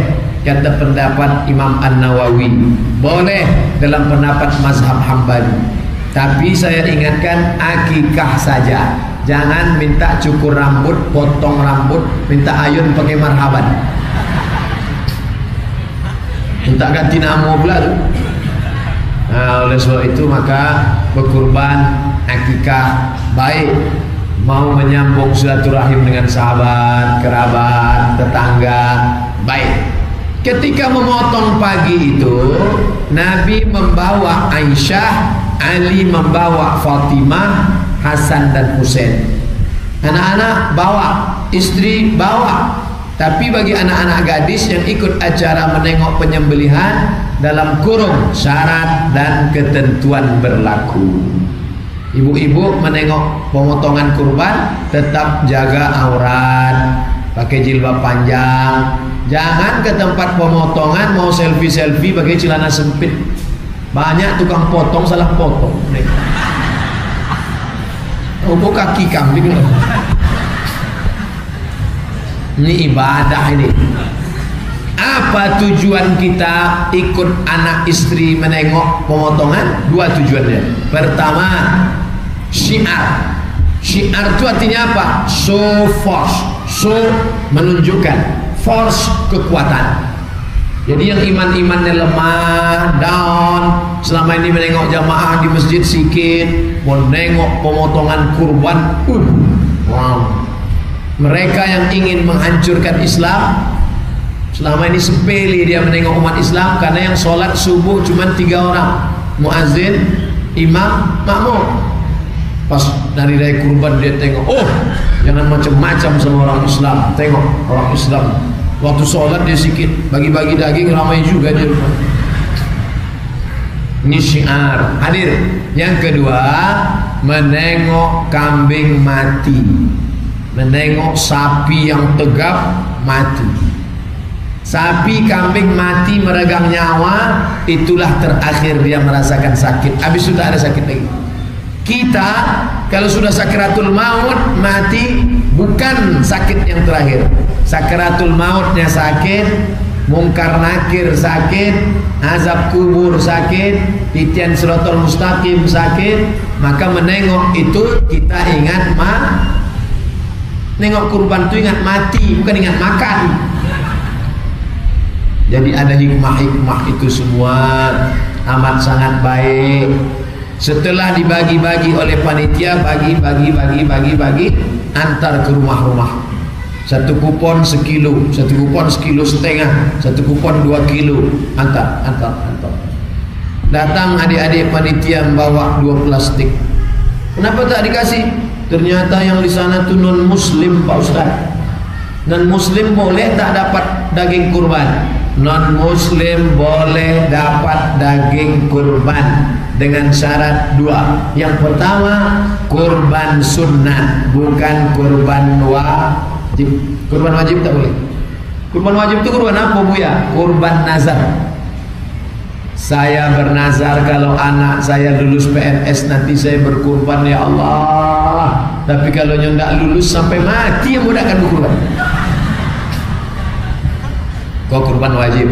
Speaker 1: kata pendapat Imam An-Nawawi, boleh dalam pendapat mazhab Hambali. Tapi saya ingatkan, akikah saja, jangan minta cukur rambut, potong rambut, minta ayun pakai marhaban, minta ganti nama pula tu. Nah, oleh sebab itu maka berkurban, akikah baik, mau menyambung silaturahim dengan sahabat, kerabat, tetangga, baik. Ketika memotong pagi itu, Nabi membawa Aisyah, Ali membawa Fatimah, Hasan dan Husain. Anak-anak bawa, istri bawa. Tapi bagi anak-anak gadis yang ikut acara menengok penyembelihan, dalam kurung syarat dan ketentuan berlaku. Ibu-ibu menengok pemotongan kurban tetap jaga aurat, pakai jilbab panjang. Jangan ke tempat pemotongan mau selfie-selfie pakai celana sempit. Banyak tukang potong salah potong. Oh, kaki kambing. Ini ibadah ini. Apa tujuan kita ikut anak istri menengok pemotongan? Dua tujuannya. Pertama, syiar. Syiar itu artinya apa? Show force. Show menunjukkan, force kekuatan. Jadi yang iman-imannya lemah, down, selama ini menengok jamaah di masjid sikit, mau nengok pemotongan kurban, wow. Mereka yang ingin menghancurkan Islam, selama ini sepele dia menengok umat Islam, karena yang sholat subuh cuma 3 orang, muazzin, imam, makmum. Pas dari kurban dia tengok, oh jangan macam-macam sama orang Islam. Tengok orang Islam waktu sholat dia sikit, bagi-bagi daging ramai juga dia. Ini syiar. Hadir. Yang kedua, menengok kambing mati, menengok sapi yang tegap mati. Sapi kambing mati meregang nyawa, itulah terakhir dia merasakan sakit. Habis itu tak ada sakit lagi. Kita kalau sudah sakaratul maut mati, bukan sakit yang terakhir. Sakaratul mautnya sakit, mungkar nakir sakit, azab kubur sakit, titian siratal mustaqim sakit. Maka menengok itu kita ingat nengok kurban itu ingat mati, bukan ingat makan. Jadi ada hikmah-hikmah itu semua, amat sangat baik. Setelah dibagi-bagi oleh panitia, bagi, antar ke rumah-rumah. Satu kupon sekilo, satu kupon sekilo setengah, satu kupon 2 kilo, antar. Datang adik-adik panitia membawa 2 plastik. Kenapa tak dikasih? Ternyata yang di sana tu non muslim, Pak Ustaz. Non muslim boleh tak dapat daging kurban? Non muslim boleh dapat daging kurban dengan syarat 2. Yang pertama, kurban sunnah, bukan kurban wajib. Kurban wajib tak boleh. Kurban wajib itu kurban apa, Bu ya? Kurban nazar. Saya bernazar kalau anak saya lulus PNS nanti saya berkurban ya Allah. Tapi kalau yang tak lulus sampai mati yang mudah akan berkurban. Kau kurban wajib,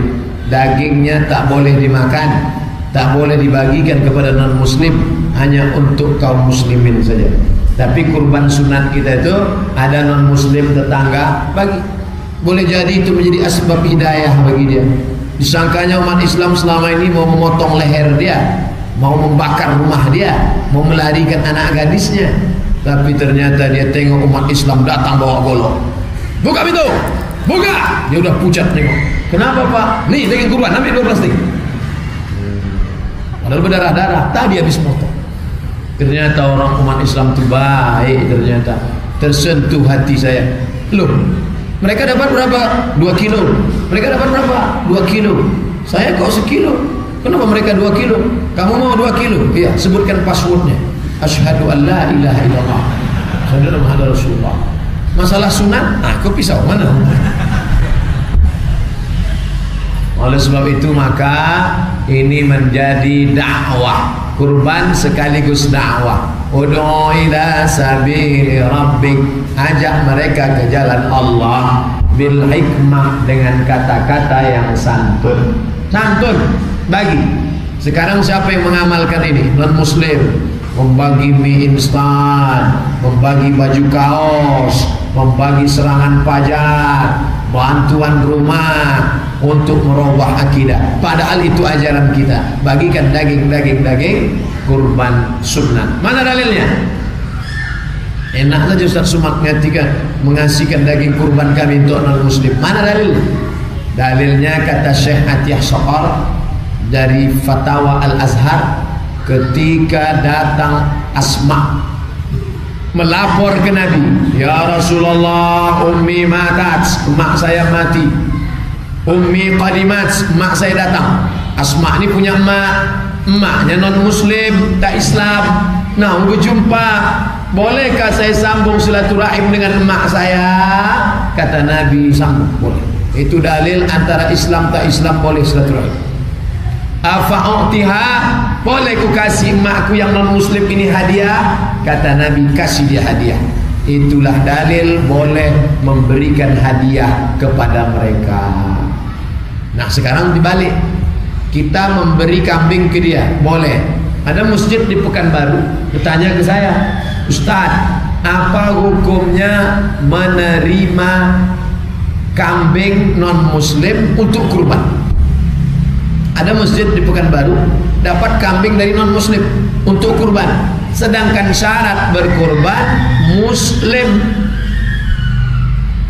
Speaker 1: dagingnya tak boleh dimakan, tak boleh dibagikan kepada non muslim, hanya untuk kaum muslimin saja. Tapi kurban sunat kita itu ada non muslim tetangga bagi. Boleh jadi itu menjadi asbab hidayah bagi dia. Disangkanya umat Islam selama ini mau memotong leher dia, mau membakar rumah dia, mau melarikan anak gadisnya. Tapi ternyata dia tengok umat Islam datang bawa golok. Buka pintu, buka. Dia udah pucat tengok. Kenapa Pak? Nih daging kurban, ambil 2 plastik. Padahal berdarah-darah, tadi habis potong. Ternyata orang umat Islam itu baik, ternyata tersentuh hati saya. Loh, mereka dapat berapa? 2 kilo. Mereka dapat berapa? 2 kilo. Saya kok sekilo. Kenapa mereka 2 kilo? Kamu mau 2 kilo? Iya, sebutkan passwordnya. Asyhadu an la ilaha illallah. Saudara Muhammad Rasulullah. Masalah sunat, aku pisau mana? Oleh sebab itu maka ini menjadi dakwah. Kurban sekaligus dakwah. Ud'u ila sabili rabbik, ajak mereka ke jalan Allah bil hikmah, dengan kata-kata yang santun. Santun bagi. Sekarang siapa yang mengamalkan ini? Non muslim. Membagi mie instan, membagi baju kaos, membagi serangan pajak, bantuan rumah untuk merubah akidah. Padahal itu ajaran kita. Bagikan daging kurban sunnah. Mana dalilnya? Enak saja Ustaz Sumat mengasihkan daging kurban kami untuk non muslim. Mana dalil? Dalilnya kata Syekh Atiyah Soqor dari Fatwa Al-Azhar, ketika datang Asma melapor ke Nabi, ya Rasulullah, ummi matat, mak saya mati. Ummi qadimat, mak saya datang. Asma ini punya emaknya non muslim, tak Islam. Nah, berjumpa, bolehkah saya sambung silaturahim dengan emak saya? Kata Nabi, sambung, boleh. Itu dalil antara Islam tak Islam boleh silaturahim. Afa'utiha, boleh ku kasih emakku yang non muslim ini hadiah? Kata Nabi, kasih dia hadiah. Itulah dalil boleh memberikan hadiah kepada mereka. Nah, sekarang dibalik, kita memberi kambing ke dia, boleh. Ada masjid di Pekanbaru bertanya ke saya, Ustaz, apa hukumnya menerima kambing non muslim untuk kurban? Ada masjid di Pekanbaru dapat kambing dari non muslim untuk kurban, sedangkan syarat berkurban muslim.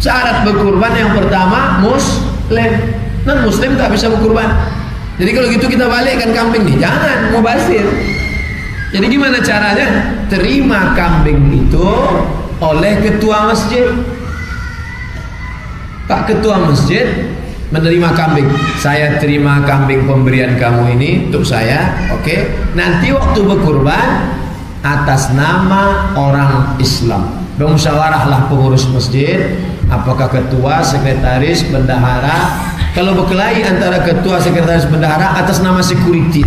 Speaker 1: Syarat berkurban yang pertama muslim, non muslim tak bisa berkurban. Jadi kalau gitu kita balikkan kambing nih, jangan mubazir. Jadi gimana caranya? Terima kambing itu oleh ketua masjid. Pak ketua masjid menerima kambing, saya terima kambing pemberian kamu ini untuk saya, oke. Nanti waktu berkurban atas nama orang Islam, bermusyawarahlah pengurus masjid, apakah ketua, sekretaris, bendahara. Kalau berkelahi antara ketua, sekretaris, bendahara atas nama security,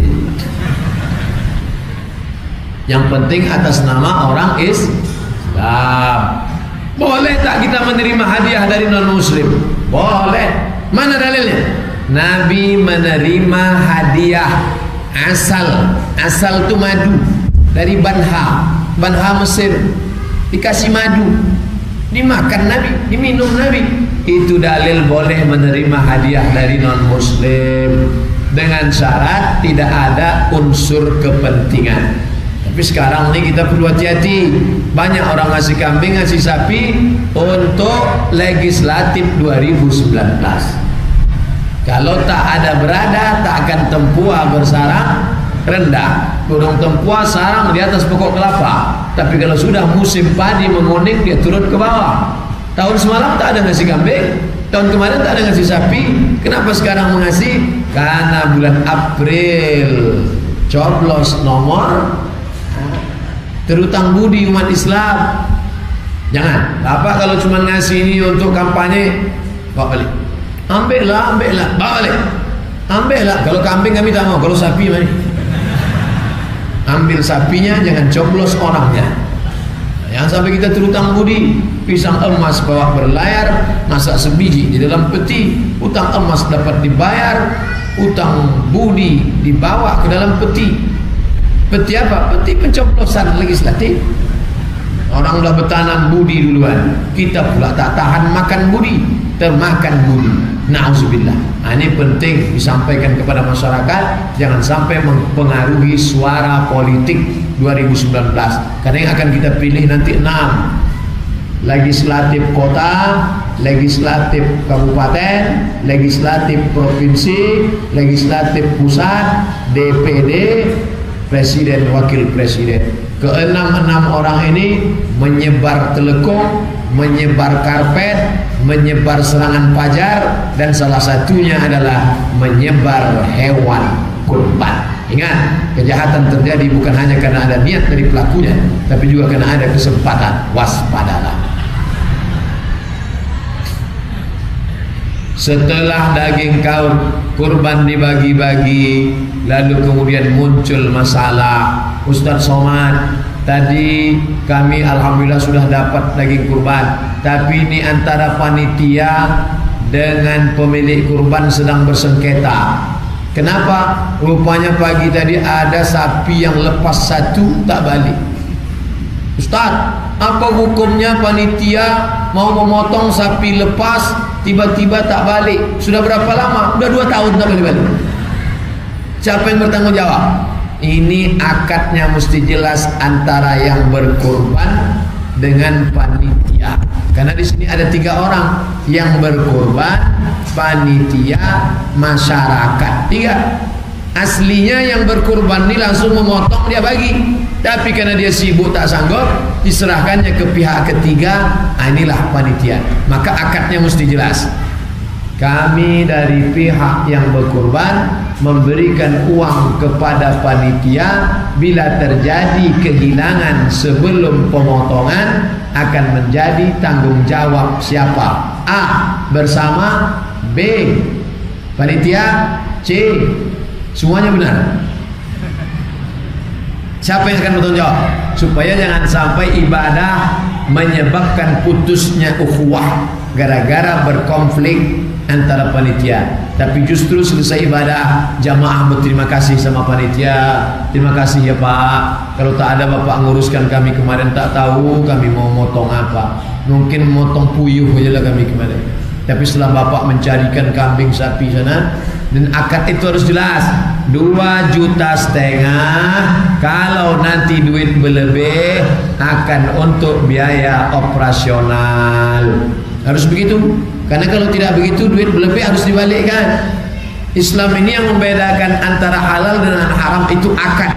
Speaker 1: yang penting atas nama orang Islam. Boleh tak kita menerima hadiah dari non muslim? Boleh. Mana dalilnya? Nabi menerima hadiah asal itu madu dari Banha Mesir, dikasih madu, dimakan Nabi, diminum Nabi. Itu dalil boleh menerima hadiah dari non muslim dengan syarat tidak ada unsur kepentingan. Tapi sekarang ini kita perlu hati-hati. Banyak orang ngasih kambing, ngasih sapi untuk legislatif 2019. Kalau tak ada berada, tak akan tempua bersarang rendah. Burung tempua sarang di atas pokok kelapa. Tapi kalau sudah musim padi menguning, dia turun ke bawah. Tahun semalam tak ada ngasih kambing, tahun kemarin tak ada ngasih sapi. Kenapa sekarang mengasih? Karena bulan April coblos nomor, terutang budi umat Islam. Jangan, Bapak kalau cuma ngasih ini untuk kampanye, bawa balik. Ambillah, bawa balik. Ambillah, kalau kambing kami tak mau, kalau sapi mari. Ambil sapinya, jangan coblos orangnya. Jangan sampai kita terutang budi. Pisang emas bawa berlayar, masak sebiji di dalam peti. Utang emas dapat dibayar, utang budi dibawa ke dalam peti. Peti apa? Peti pencoblosan legislatif. Orang udah bertanam budi duluan, kita pula tak tahan makan budi, termakan budi. Na'udzubillah. Nah, ini penting disampaikan kepada masyarakat, jangan sampai mempengaruhi suara politik 2019. Karena yang akan kita pilih nanti 6. Legislatif kota, legislatif kabupaten, legislatif provinsi, legislatif pusat, DPD, presiden, wakil presiden. Keenam orang ini menyebar telekung, menyebar karpet, menyebar serangan fajar, dan salah satunya adalah menyebar hewan kurban. Ingat, kejahatan terjadi bukan hanya karena ada niat dari pelakunya, tapi juga karena ada kesempatan. Waspadalah. Setelah daging kurban dibagi-bagi, lalu kemudian muncul masalah. Ustaz Somad, tadi kami alhamdulillah sudah dapat daging kurban, tapi ini antara panitia dengan pemilik kurban sedang bersengketa. Kenapa? Rupanya pagi tadi ada sapi yang lepas satu tak balik. Ustaz, apa hukumnya panitia mau memotong sapi lepas tiba-tiba tak balik? Sudah berapa lama? Sudah 2 tahun tak balik. Siapa yang bertanggung jawab? Ini akadnya mesti jelas antara yang berkorban dengan panitia. Karena di sini ada 3 orang yang berkorban, panitia, masyarakat. 3. Aslinya yang berkorban ini langsung memotong, dia bagi. Tapi karena dia sibuk tak sanggup, diserahkannya ke pihak ketiga. Inilah panitia. Maka akadnya mesti jelas. Kami dari pihak yang berkurban memberikan uang kepada panitia. Bila terjadi kehilangan sebelum pemotongan, akan menjadi tanggung jawab siapa? A. Bersama. B. Panitia. C. Semuanya benar. Siapa yang akan bertanggung jawab? Supaya jangan sampai ibadah menyebabkan putusnya ukhuwah gara-gara berkonflik antara panitia. Tapi justru selesai ibadah, jamaah berterima kasih sama panitia. Terima kasih ya Pak, kalau tak ada Bapak nguruskan kami kemarin, tak tahu kami mau motong apa. Mungkin motong puyuh aja lah kami kemarin. Tapi setelah Bapak mencarikan kambing sapi sana, dan akad itu harus jelas. 2,5 juta. Kalau nanti duit berlebih akan untuk biaya operasional. Harus begitu. Karena kalau tidak begitu, duit berlebih harus dibalikkan. Islam ini yang membedakan antara halal dengan haram itu akad.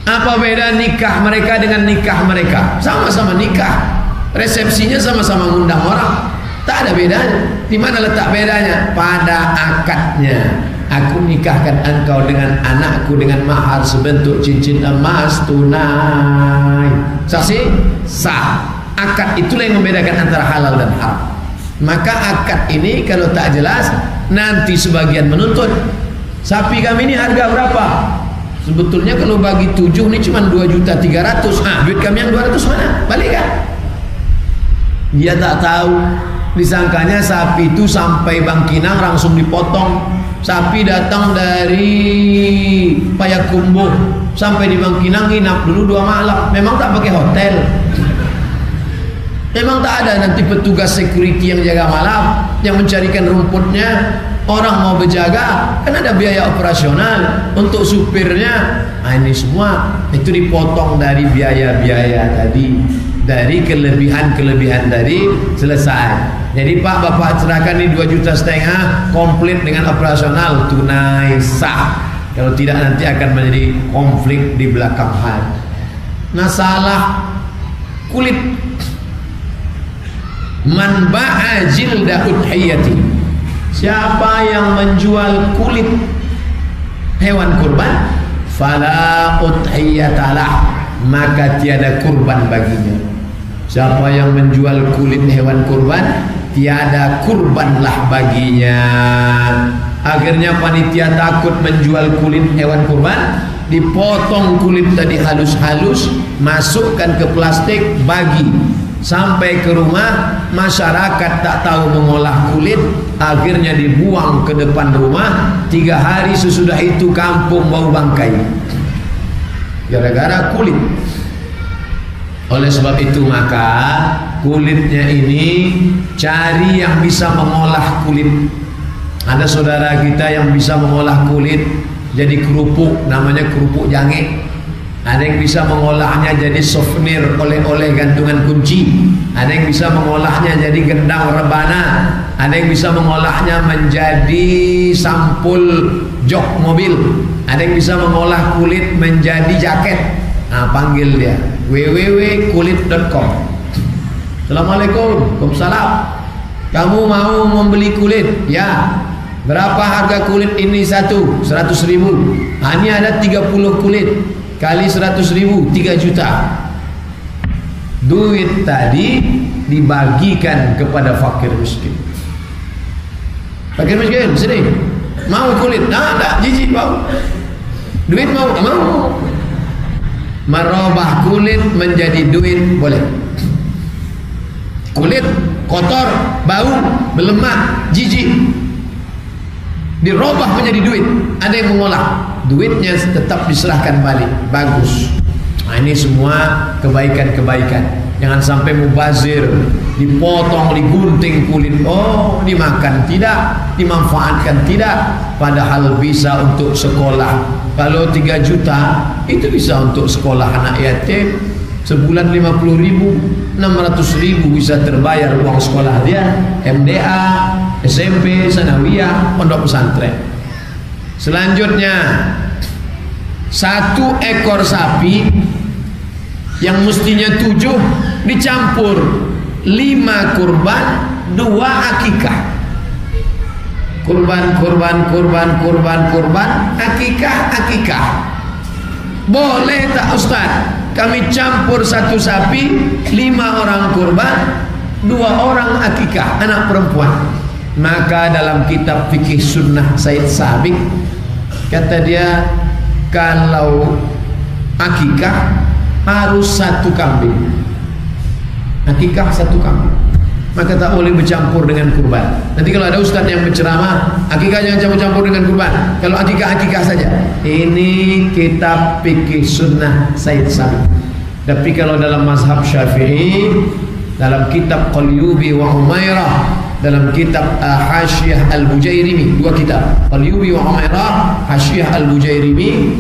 Speaker 1: Apa beda nikah mereka dengan nikah mereka? Sama-sama nikah, resepsinya sama-sama ngundang orang. Tak ada bedanya. Di mana letak bedanya? Pada akadnya. Aku nikahkan engkau dengan anakku dengan mahar sebentuk cincin emas tunai. Saksi? Sah. Akad itulah yang membedakan antara halal dan haram. Maka akad ini kalau tak jelas, nanti sebagian menuntut, sapi kami ini harga berapa? Sebetulnya kalau bagi 7 ini cuma 2.300.000. Duit kami yang 200 mana? Balikkan. Dia tak tahu. Disangkanya sapi itu sampai Bangkinang langsung dipotong. Sapi datang dari Payakumbuh sampai di Bangkinang nginap dulu 2 malam. Memang tak pakai hotel. Memang tak ada nanti petugas security yang jaga malam, yang mencarikan rumputnya. Orang mau berjaga, kan ada biaya operasional untuk supirnya. Nah, ini semua itu dipotong dari biaya-biaya tadi, dari kelebihan-kelebihan tadi selesai. Jadi Pak, Bapak serahkan ini 2,5 juta komplit dengan operasional tunai sah. Kalau tidak nanti akan menjadi konflik di belakang hari. Masalah kulit. Man ba'a jilda udhiyati. Siapa yang menjual kulit hewan kurban, fala udhiyatalah, maka tiada kurban baginya. Siapa yang menjual kulit hewan kurban, tiada kurbanlah baginya. Akhirnya panitia takut menjual kulit hewan kurban, dipotong kulit tadi halus-halus, masukkan ke plastik, bagi. Sampai ke rumah, masyarakat tak tahu mengolah kulit, akhirnya dibuang ke depan rumah. 3 hari sesudah itu kampung bau bangkai, gara-gara kulit. Oleh sebab itu maka kulitnya ini cari yang bisa mengolah kulit. Ada saudara kita yang bisa mengolah kulit jadi kerupuk, namanya kerupuk jange. Ada yang bisa mengolahnya jadi souvenir, oleh-oleh gantungan kunci. Ada yang bisa mengolahnya jadi gendang rebana. Ada yang bisa mengolahnya menjadi sampul jok mobil. Ada yang bisa mengolah kulit menjadi jaket. Nah, panggil dia www.kulit.com. Assalamualaikum. Waalaikumsalam. Kamu mau membeli kulit? Ya. Berapa harga kulit ini satu? 100.000. Nah, ini ada 30 kulit kali 100.000, 3 juta. Duit tadi dibagikan kepada fakir miskin. Fakir miskin, sini. Mau kulit? Nah, tak, jijik mau. Duit mau? Tak mau. Merubah kulit menjadi duit boleh. Kulit kotor, bau, berlemak, jijik, dirubah menjadi duit. Ada yang mengolah, duitnya tetap diserahkan balik. Bagus. Nah, ini semua kebaikan-kebaikan. Jangan sampai mubazir, dipotong, digunting kulit, oh dimakan tidak, dimanfaatkan tidak, padahal bisa untuk sekolah. Kalau 3 juta itu bisa untuk sekolah anak yatim, sebulan 50.000, 600.000 bisa terbayar uang sekolah dia, MDA, SMP, sanawiyah, pondok pesantren. Selanjutnya 1 ekor sapi yang mestinya 7 dicampur 5 kurban 2 akikah. Kurban, akikah. Boleh tak Ustaz? Kami campur 1 sapi 5 orang kurban 2 orang akikah, anak perempuan. Maka dalam kitab fikih sunnah Said Sabiq kata dia, kalau akikah harus 1 kambing. Akikah 1 kambing, maka tak boleh bercampur dengan kurban. Nanti kalau ada ustaz yang berceramah, akikah jangan campur-campur dengan kurban, kalau akikah saja. Ini kitab fikih sunnah Said Sabiq. Tapi kalau dalam mazhab Syafi'i, dalam kitab Qalyubi wa Humairah, dalam kitab Hasyiah Al-Bujairimi, 2 kitab, Qalyubi wa Humairah, Hasyiah Al-Bujairimi,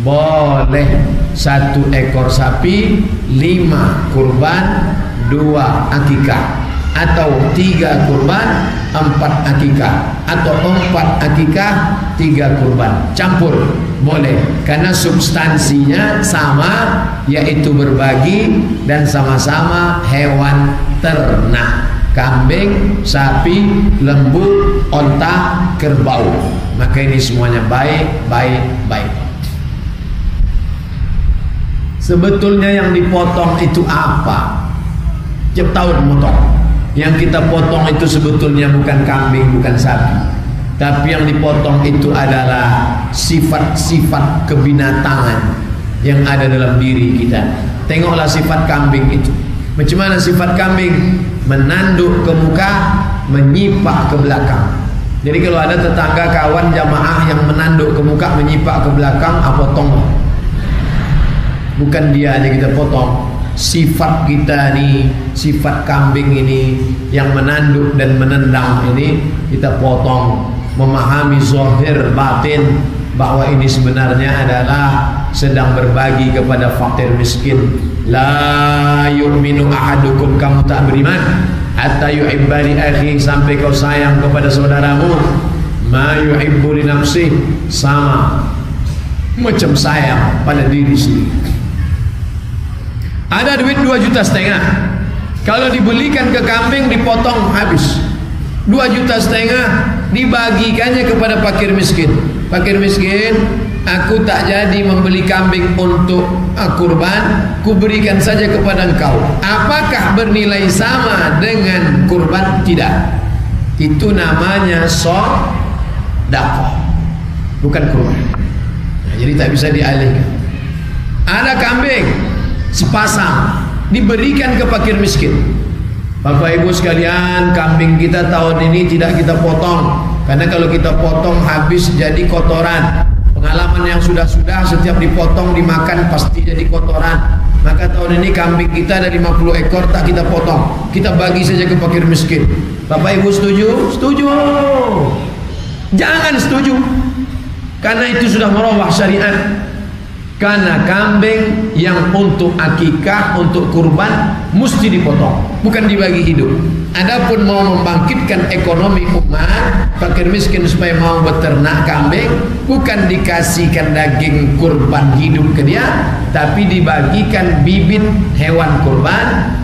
Speaker 1: boleh 1 ekor sapi 5 kurban 2 akikah, atau 3 kurban 4 akikah, atau 4 akikah 3 kurban. Campur boleh, karena substansinya sama, yaitu berbagi dan sama-sama hewan ternak. Kambing, sapi, lembu, onta, kerbau. Maka ini semuanya baik. Sebetulnya yang dipotong itu apa? Tiap tahun potong. Yang kita potong itu sebetulnya bukan kambing, bukan sapi, tapi yang dipotong itu adalah sifat-sifat kebinatangan yang ada dalam diri kita. Tengoklah sifat kambing itu. Macam mana sifat kambing? Menanduk ke muka, menyipak ke belakang. Jadi kalau ada tetangga, kawan, jamaah yang menanduk ke muka, menyipak ke belakang, potong. Bukan dia aja kita potong, sifat kita nih, sifat kambing ini yang menanduk dan menendang ini kita potong. Memahami zahir batin bahwa ini sebenarnya adalah sedang berbagi kepada fakir miskin. La yu'minu ahadukum, kamu tak beriman hatta yuhibba li akhi, sampai kau sayang kepada saudaramu ma yuhibbu li nafsi, sama macam sayang pada diri sendiri. Ada duit 2,5 juta, kalau dibelikan ke kambing dipotong habis. 2,5 juta dibagikannya kepada fakir miskin. Fakir miskin, aku tak jadi membeli kambing untuk kurban, ku berikan saja kepada engkau. Apakah bernilai sama dengan kurban? Tidak. Itu namanya sedekah, bukan kurban. Nah, jadi tak bisa dialihkan. Ada kambing sepasang diberikan ke fakir miskin. Bapak Ibu sekalian, kambing kita tahun ini tidak kita potong, karena kalau kita potong habis jadi kotoran. Pengalaman yang sudah-sudah, setiap dipotong dimakan pasti jadi kotoran. Maka tahun ini kambing kita ada 50 ekor, tak kita potong, kita bagi saja ke fakir miskin. Bapak Ibu setuju? Setuju. Jangan setuju, karena itu sudah merubah syariat. Karena kambing yang untuk akikah, untuk kurban mesti dipotong, bukan dibagi hidup. Adapun mau membangkitkan ekonomi umat, fakir miskin supaya mau beternak kambing, bukan dikasihkan daging kurban hidup ke dia, tapi dibagikan bibit hewan kurban,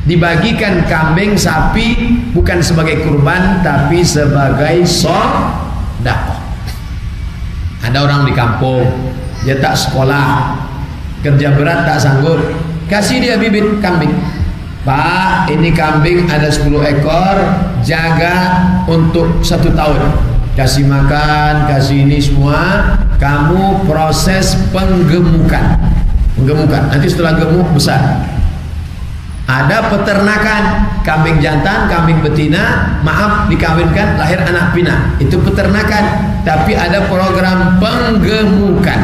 Speaker 1: dibagikan kambing, sapi, bukan sebagai kurban tapi sebagai sedekah. Ada orang di kampung, dia tak sekolah, kerja berat tak sanggup, kasih dia bibit kambing. Pak, ini kambing ada 10 ekor, jaga untuk 1 tahun, kasih makan, kasih ini semua, kamu proses penggemukan. Nanti setelah gemuk besar. Ada peternakan kambing jantan, kambing betina, maaf dikawinkan lahir anak pinak, itu peternakan. Tapi ada program penggemukan.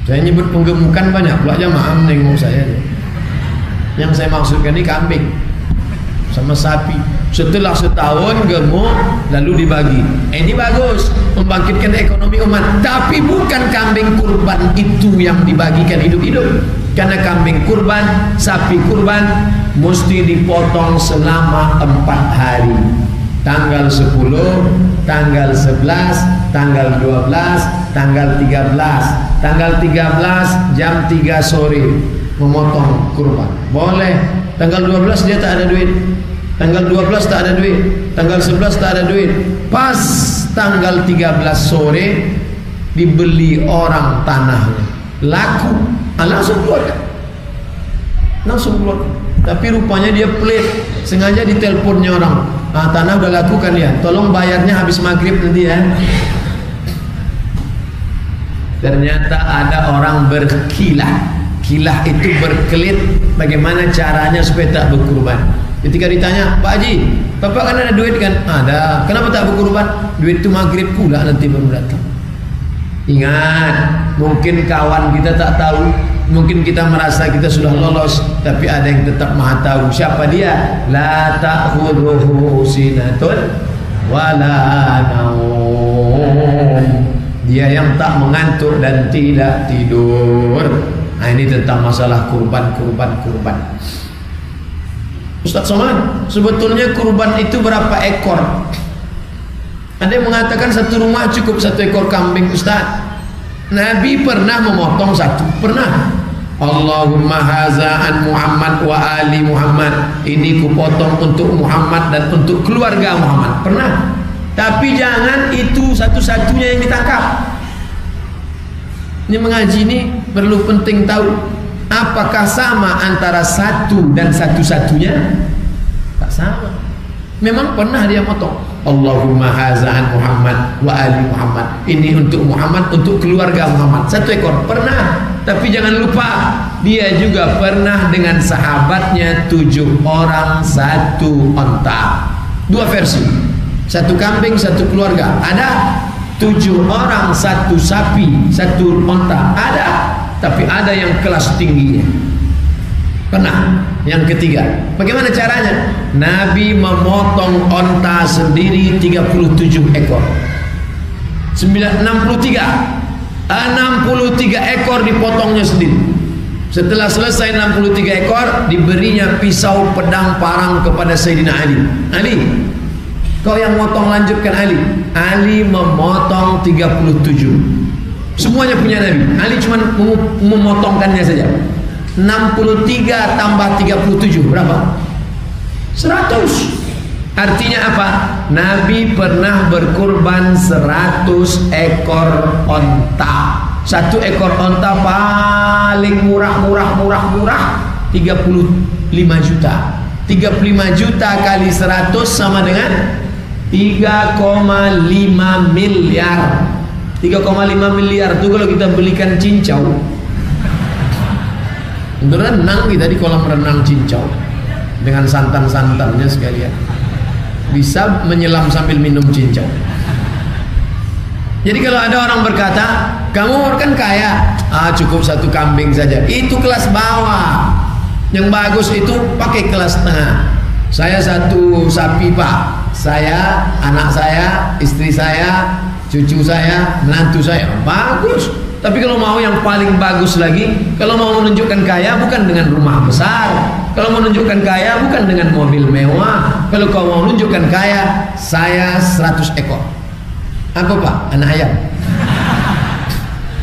Speaker 1: Saya nyebut penggemukan banyak, pula jamaah nengok saya. Yang saya maksudkan ini kambing sama sapi. Setelah setahun gemuk lalu dibagi. Ini bagus, membangkitkan ekonomi umat. Tapi bukan kambing kurban itu yang dibagikan hidup-hidup. Karena kambing kurban, sapi kurban mesti dipotong selama 4 hari. tanggal 10, tanggal 11, tanggal 12, tanggal 13. Tanggal 13 jam 3 sore memotong kurban. Boleh. Tanggal 12 dia tak ada duit. Tanggal 12 tak ada duit. Tanggal 11 tak ada duit. Pas tanggal 13 sore dibeli orang tanahnya, laku, langsung keluar. Langsung keluar. Tapi rupanya dia pelit, sengaja diteleponnya orang. Tanah udah laku kan ya, tolong bayarnya habis maghrib nanti ya. Ternyata ada orang berkilah. Kilah itu berkelit, bagaimana caranya supaya tak berkurban. Ketika ditanya, Pak Haji, Bapak kan ada duit kan? Ada. Kenapa tak berkurban? Duit itu maghrib pula nanti baru datang. Ingat, mungkin kawan kita tak tahu, mungkin kita merasa kita sudah lolos, tapi ada yang tetap maha tahu. Siapa dia? La ta'khudhuhu sinatun wala naum. Dia yang tak mengantuk dan tidak tidur. Nah, ini tentang masalah kurban. Ustaz Somad, sebetulnya kurban itu berapa ekor? Ada yang mengatakan satu rumah cukup 1 ekor kambing. Ustaz, Nabi pernah memotong 1, pernah. Allahumma haza an Muhammad wa ali Muhammad. Ini kupotong untuk Muhammad dan untuk keluarga Muhammad. Pernah. Tapi jangan itu satu-satunya yang ditangkap. Ini mengaji ini perlu penting tahu, apakah sama antara satu dan satu-satunya? Tak sama. Memang pernah dia potong. Allahumma haza'an Muhammad wa ali Muhammad. Ini untuk Muhammad, untuk keluarga Muhammad. 1 ekor. Pernah. Tapi jangan lupa, dia juga pernah dengan sahabatnya 7 orang 1 onta. 2 versi. 1 kambing, 1 keluarga. Ada 7 orang 1 sapi, 1 onta. Ada. Tapi ada yang kelas tingginya. Pernah. Yang ketiga, bagaimana caranya? Nabi memotong onta sendiri 37 ekor. 63 ekor dipotongnya sendiri. Setelah selesai 63 ekor, diberinya pisau pedang parang kepada Sayyidina Ali. Ali, kau yang motong, lanjutkan Ali. Ali memotong 37. Semuanya punya Nabi. Ali cuma memotongkannya saja. 63 tambah 37 berapa? 100. Artinya apa? Nabi pernah berkurban 100 ekor onta. 1 ekor onta paling murah 35 juta. 35 juta kali 100 sama dengan 3,5 miliar. 3,5 miliar itu kalau kita belikan cincau. Berenang kita di kolam renang cincau dengan santan-santannya sekalian, bisa menyelam sambil minum cincau. Jadi kalau ada orang berkata, kamu kan kaya, cukup 1 kambing saja, itu kelas bawah. Yang bagus itu pakai kelas tengah. Saya 1 sapi Pak, saya, anak saya, istri saya, cucu saya, menantu saya, bagus. Tapi kalau mau yang paling bagus lagi, kalau mau menunjukkan kaya bukan dengan rumah besar, kalau mau menunjukkan kaya bukan dengan mobil mewah, kalau kau mau menunjukkan kaya, saya 100 ekor. Apa Pak? Anak ayam.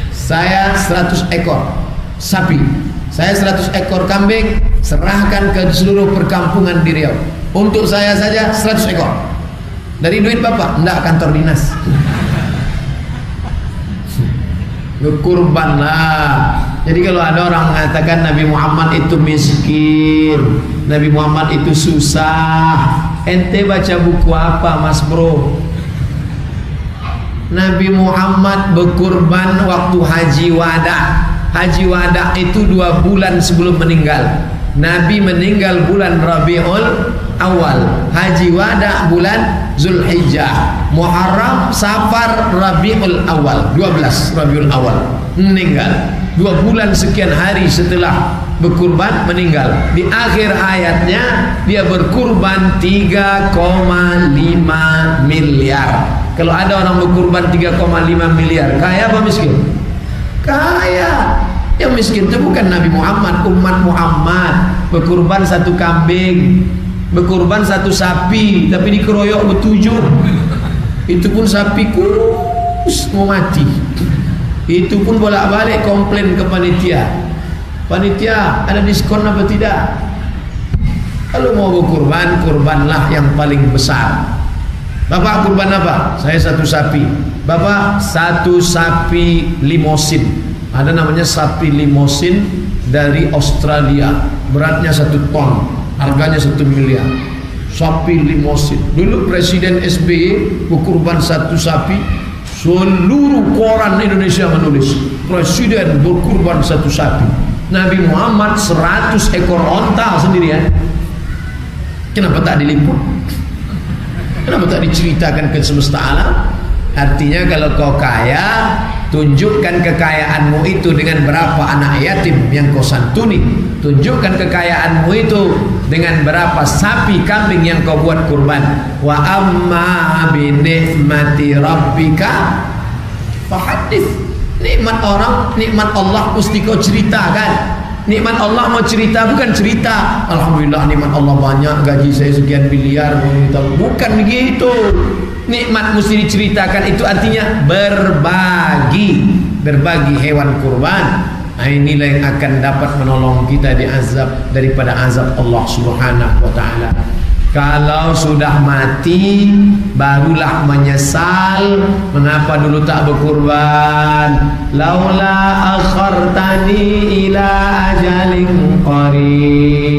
Speaker 1: Saya 100 ekor sapi, saya 100 ekor kambing, serahkan ke seluruh perkampungan di Riau. Untuk saya saja 100 ekor. Dari duit Bapak? Enggak, kantor dinas. Kurbanlah. Jadi kalau ada orang mengatakan Nabi Muhammad itu miskin, Nabi Muhammad itu susah, ente baca buku apa Mas Bro? Nabi Muhammad berkurban waktu haji wada. Haji wada itu 2 bulan sebelum meninggal. Nabi meninggal bulan Rabiul Awal, haji wada bulan Zulhijjah, Muharram, Safar, Rabiul Awal, 12 Rabiul Awal meninggal. 2 bulan sekian hari setelah berkurban meninggal. Di akhir ayatnya dia berkurban 3,5 miliar. Kalau ada orang berkurban 3,5 miliar, kaya apa miskin? Kaya. Yang miskin itu bukan Nabi Muhammad, umat Muhammad. Berkurban 1 kambing berkurban satu sapi tapi dikeroyok bertujuh. Itu pun sapi kurus mau mati. Itu pun bolak-balik komplain ke panitia. Panitia, ada diskon apa tidak? Kalau mau berkurban, kurbanlah yang paling besar. Bapak kurban apa? Saya satu sapi. Bapak satu sapi limosin. Ada namanya sapi limosin dari Australia. Beratnya 1 ton. Harganya 1 miliar. Sapi limosin. Dulu Presiden SBY berkurban satu sapi. Seluruh koran Indonesia menulis Presiden berkurban satu sapi. Nabi Muhammad 100 ekor onta sendirian. Kenapa tak diliput? Kenapa tak diceritakan ke semesta alam? Artinya kalau kau kaya, tunjukkan kekayaanmu itu dengan berapa anak yatim yang kau santuni. Tunjukkan kekayaanmu itu dengan berapa sapi kambing yang kau buat kurban. Wa amma bi ni'mati rabbika fahaddits. Nikmat orang, nikmat Allah mesti kau ceritakan. Nikmat Allah mau cerita bukan cerita alhamdulillah nikmat Allah banyak, gaji saya sekian miliar, bukan begitu. Nikmat mesti diceritakan, itu artinya berbagi hewan kurban. Nah, inilah yang akan dapat menolong kita daripada azab Allah Subhanahu wa taala. Kalau sudah mati barulah menyesal mengapa dulu tak berkurban. Laula akhartani ila ajalin qarib.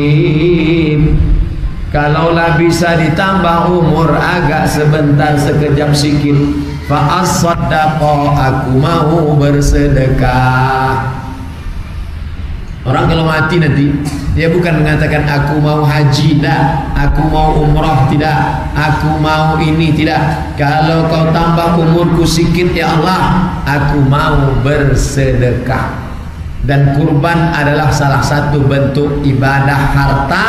Speaker 1: Kalaulah bisa ditambah umur agak sebentar, sekejap sikit, fa as-saddaqa, aku mau bersedekah. Orang kalau mati nanti dia bukan mengatakan aku mau haji, tidak, aku mau umrah, tidak, aku mau ini, tidak. Kalau kau tambah umurku sikit ya Allah, aku mau bersedekah. Dan kurban adalah salah satu bentuk ibadah harta,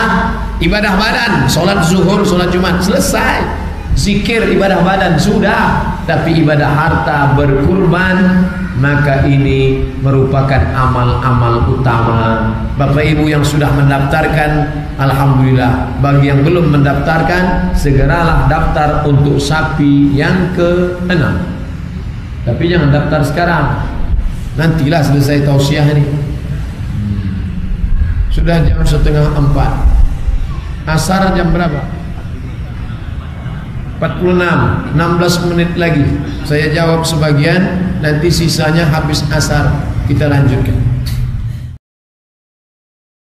Speaker 1: ibadah badan. Solat zuhur, solat Jumat selesai. Zikir ibadah badan sudah, tapi ibadah harta berkurban, maka ini merupakan amal-amal utama. Bapak Ibu yang sudah mendaftarkan, alhamdulillah. Bagi yang belum mendaftarkan, segeralah daftar untuk sapi yang ke-6. Tapi jangan daftar sekarang, nantilah selesai tausiah ini. Sudah jam 3:30. Asar jam berapa? 46, 16 menit lagi. Saya jawab sebagian, nanti sisanya habis asar kita lanjutkan.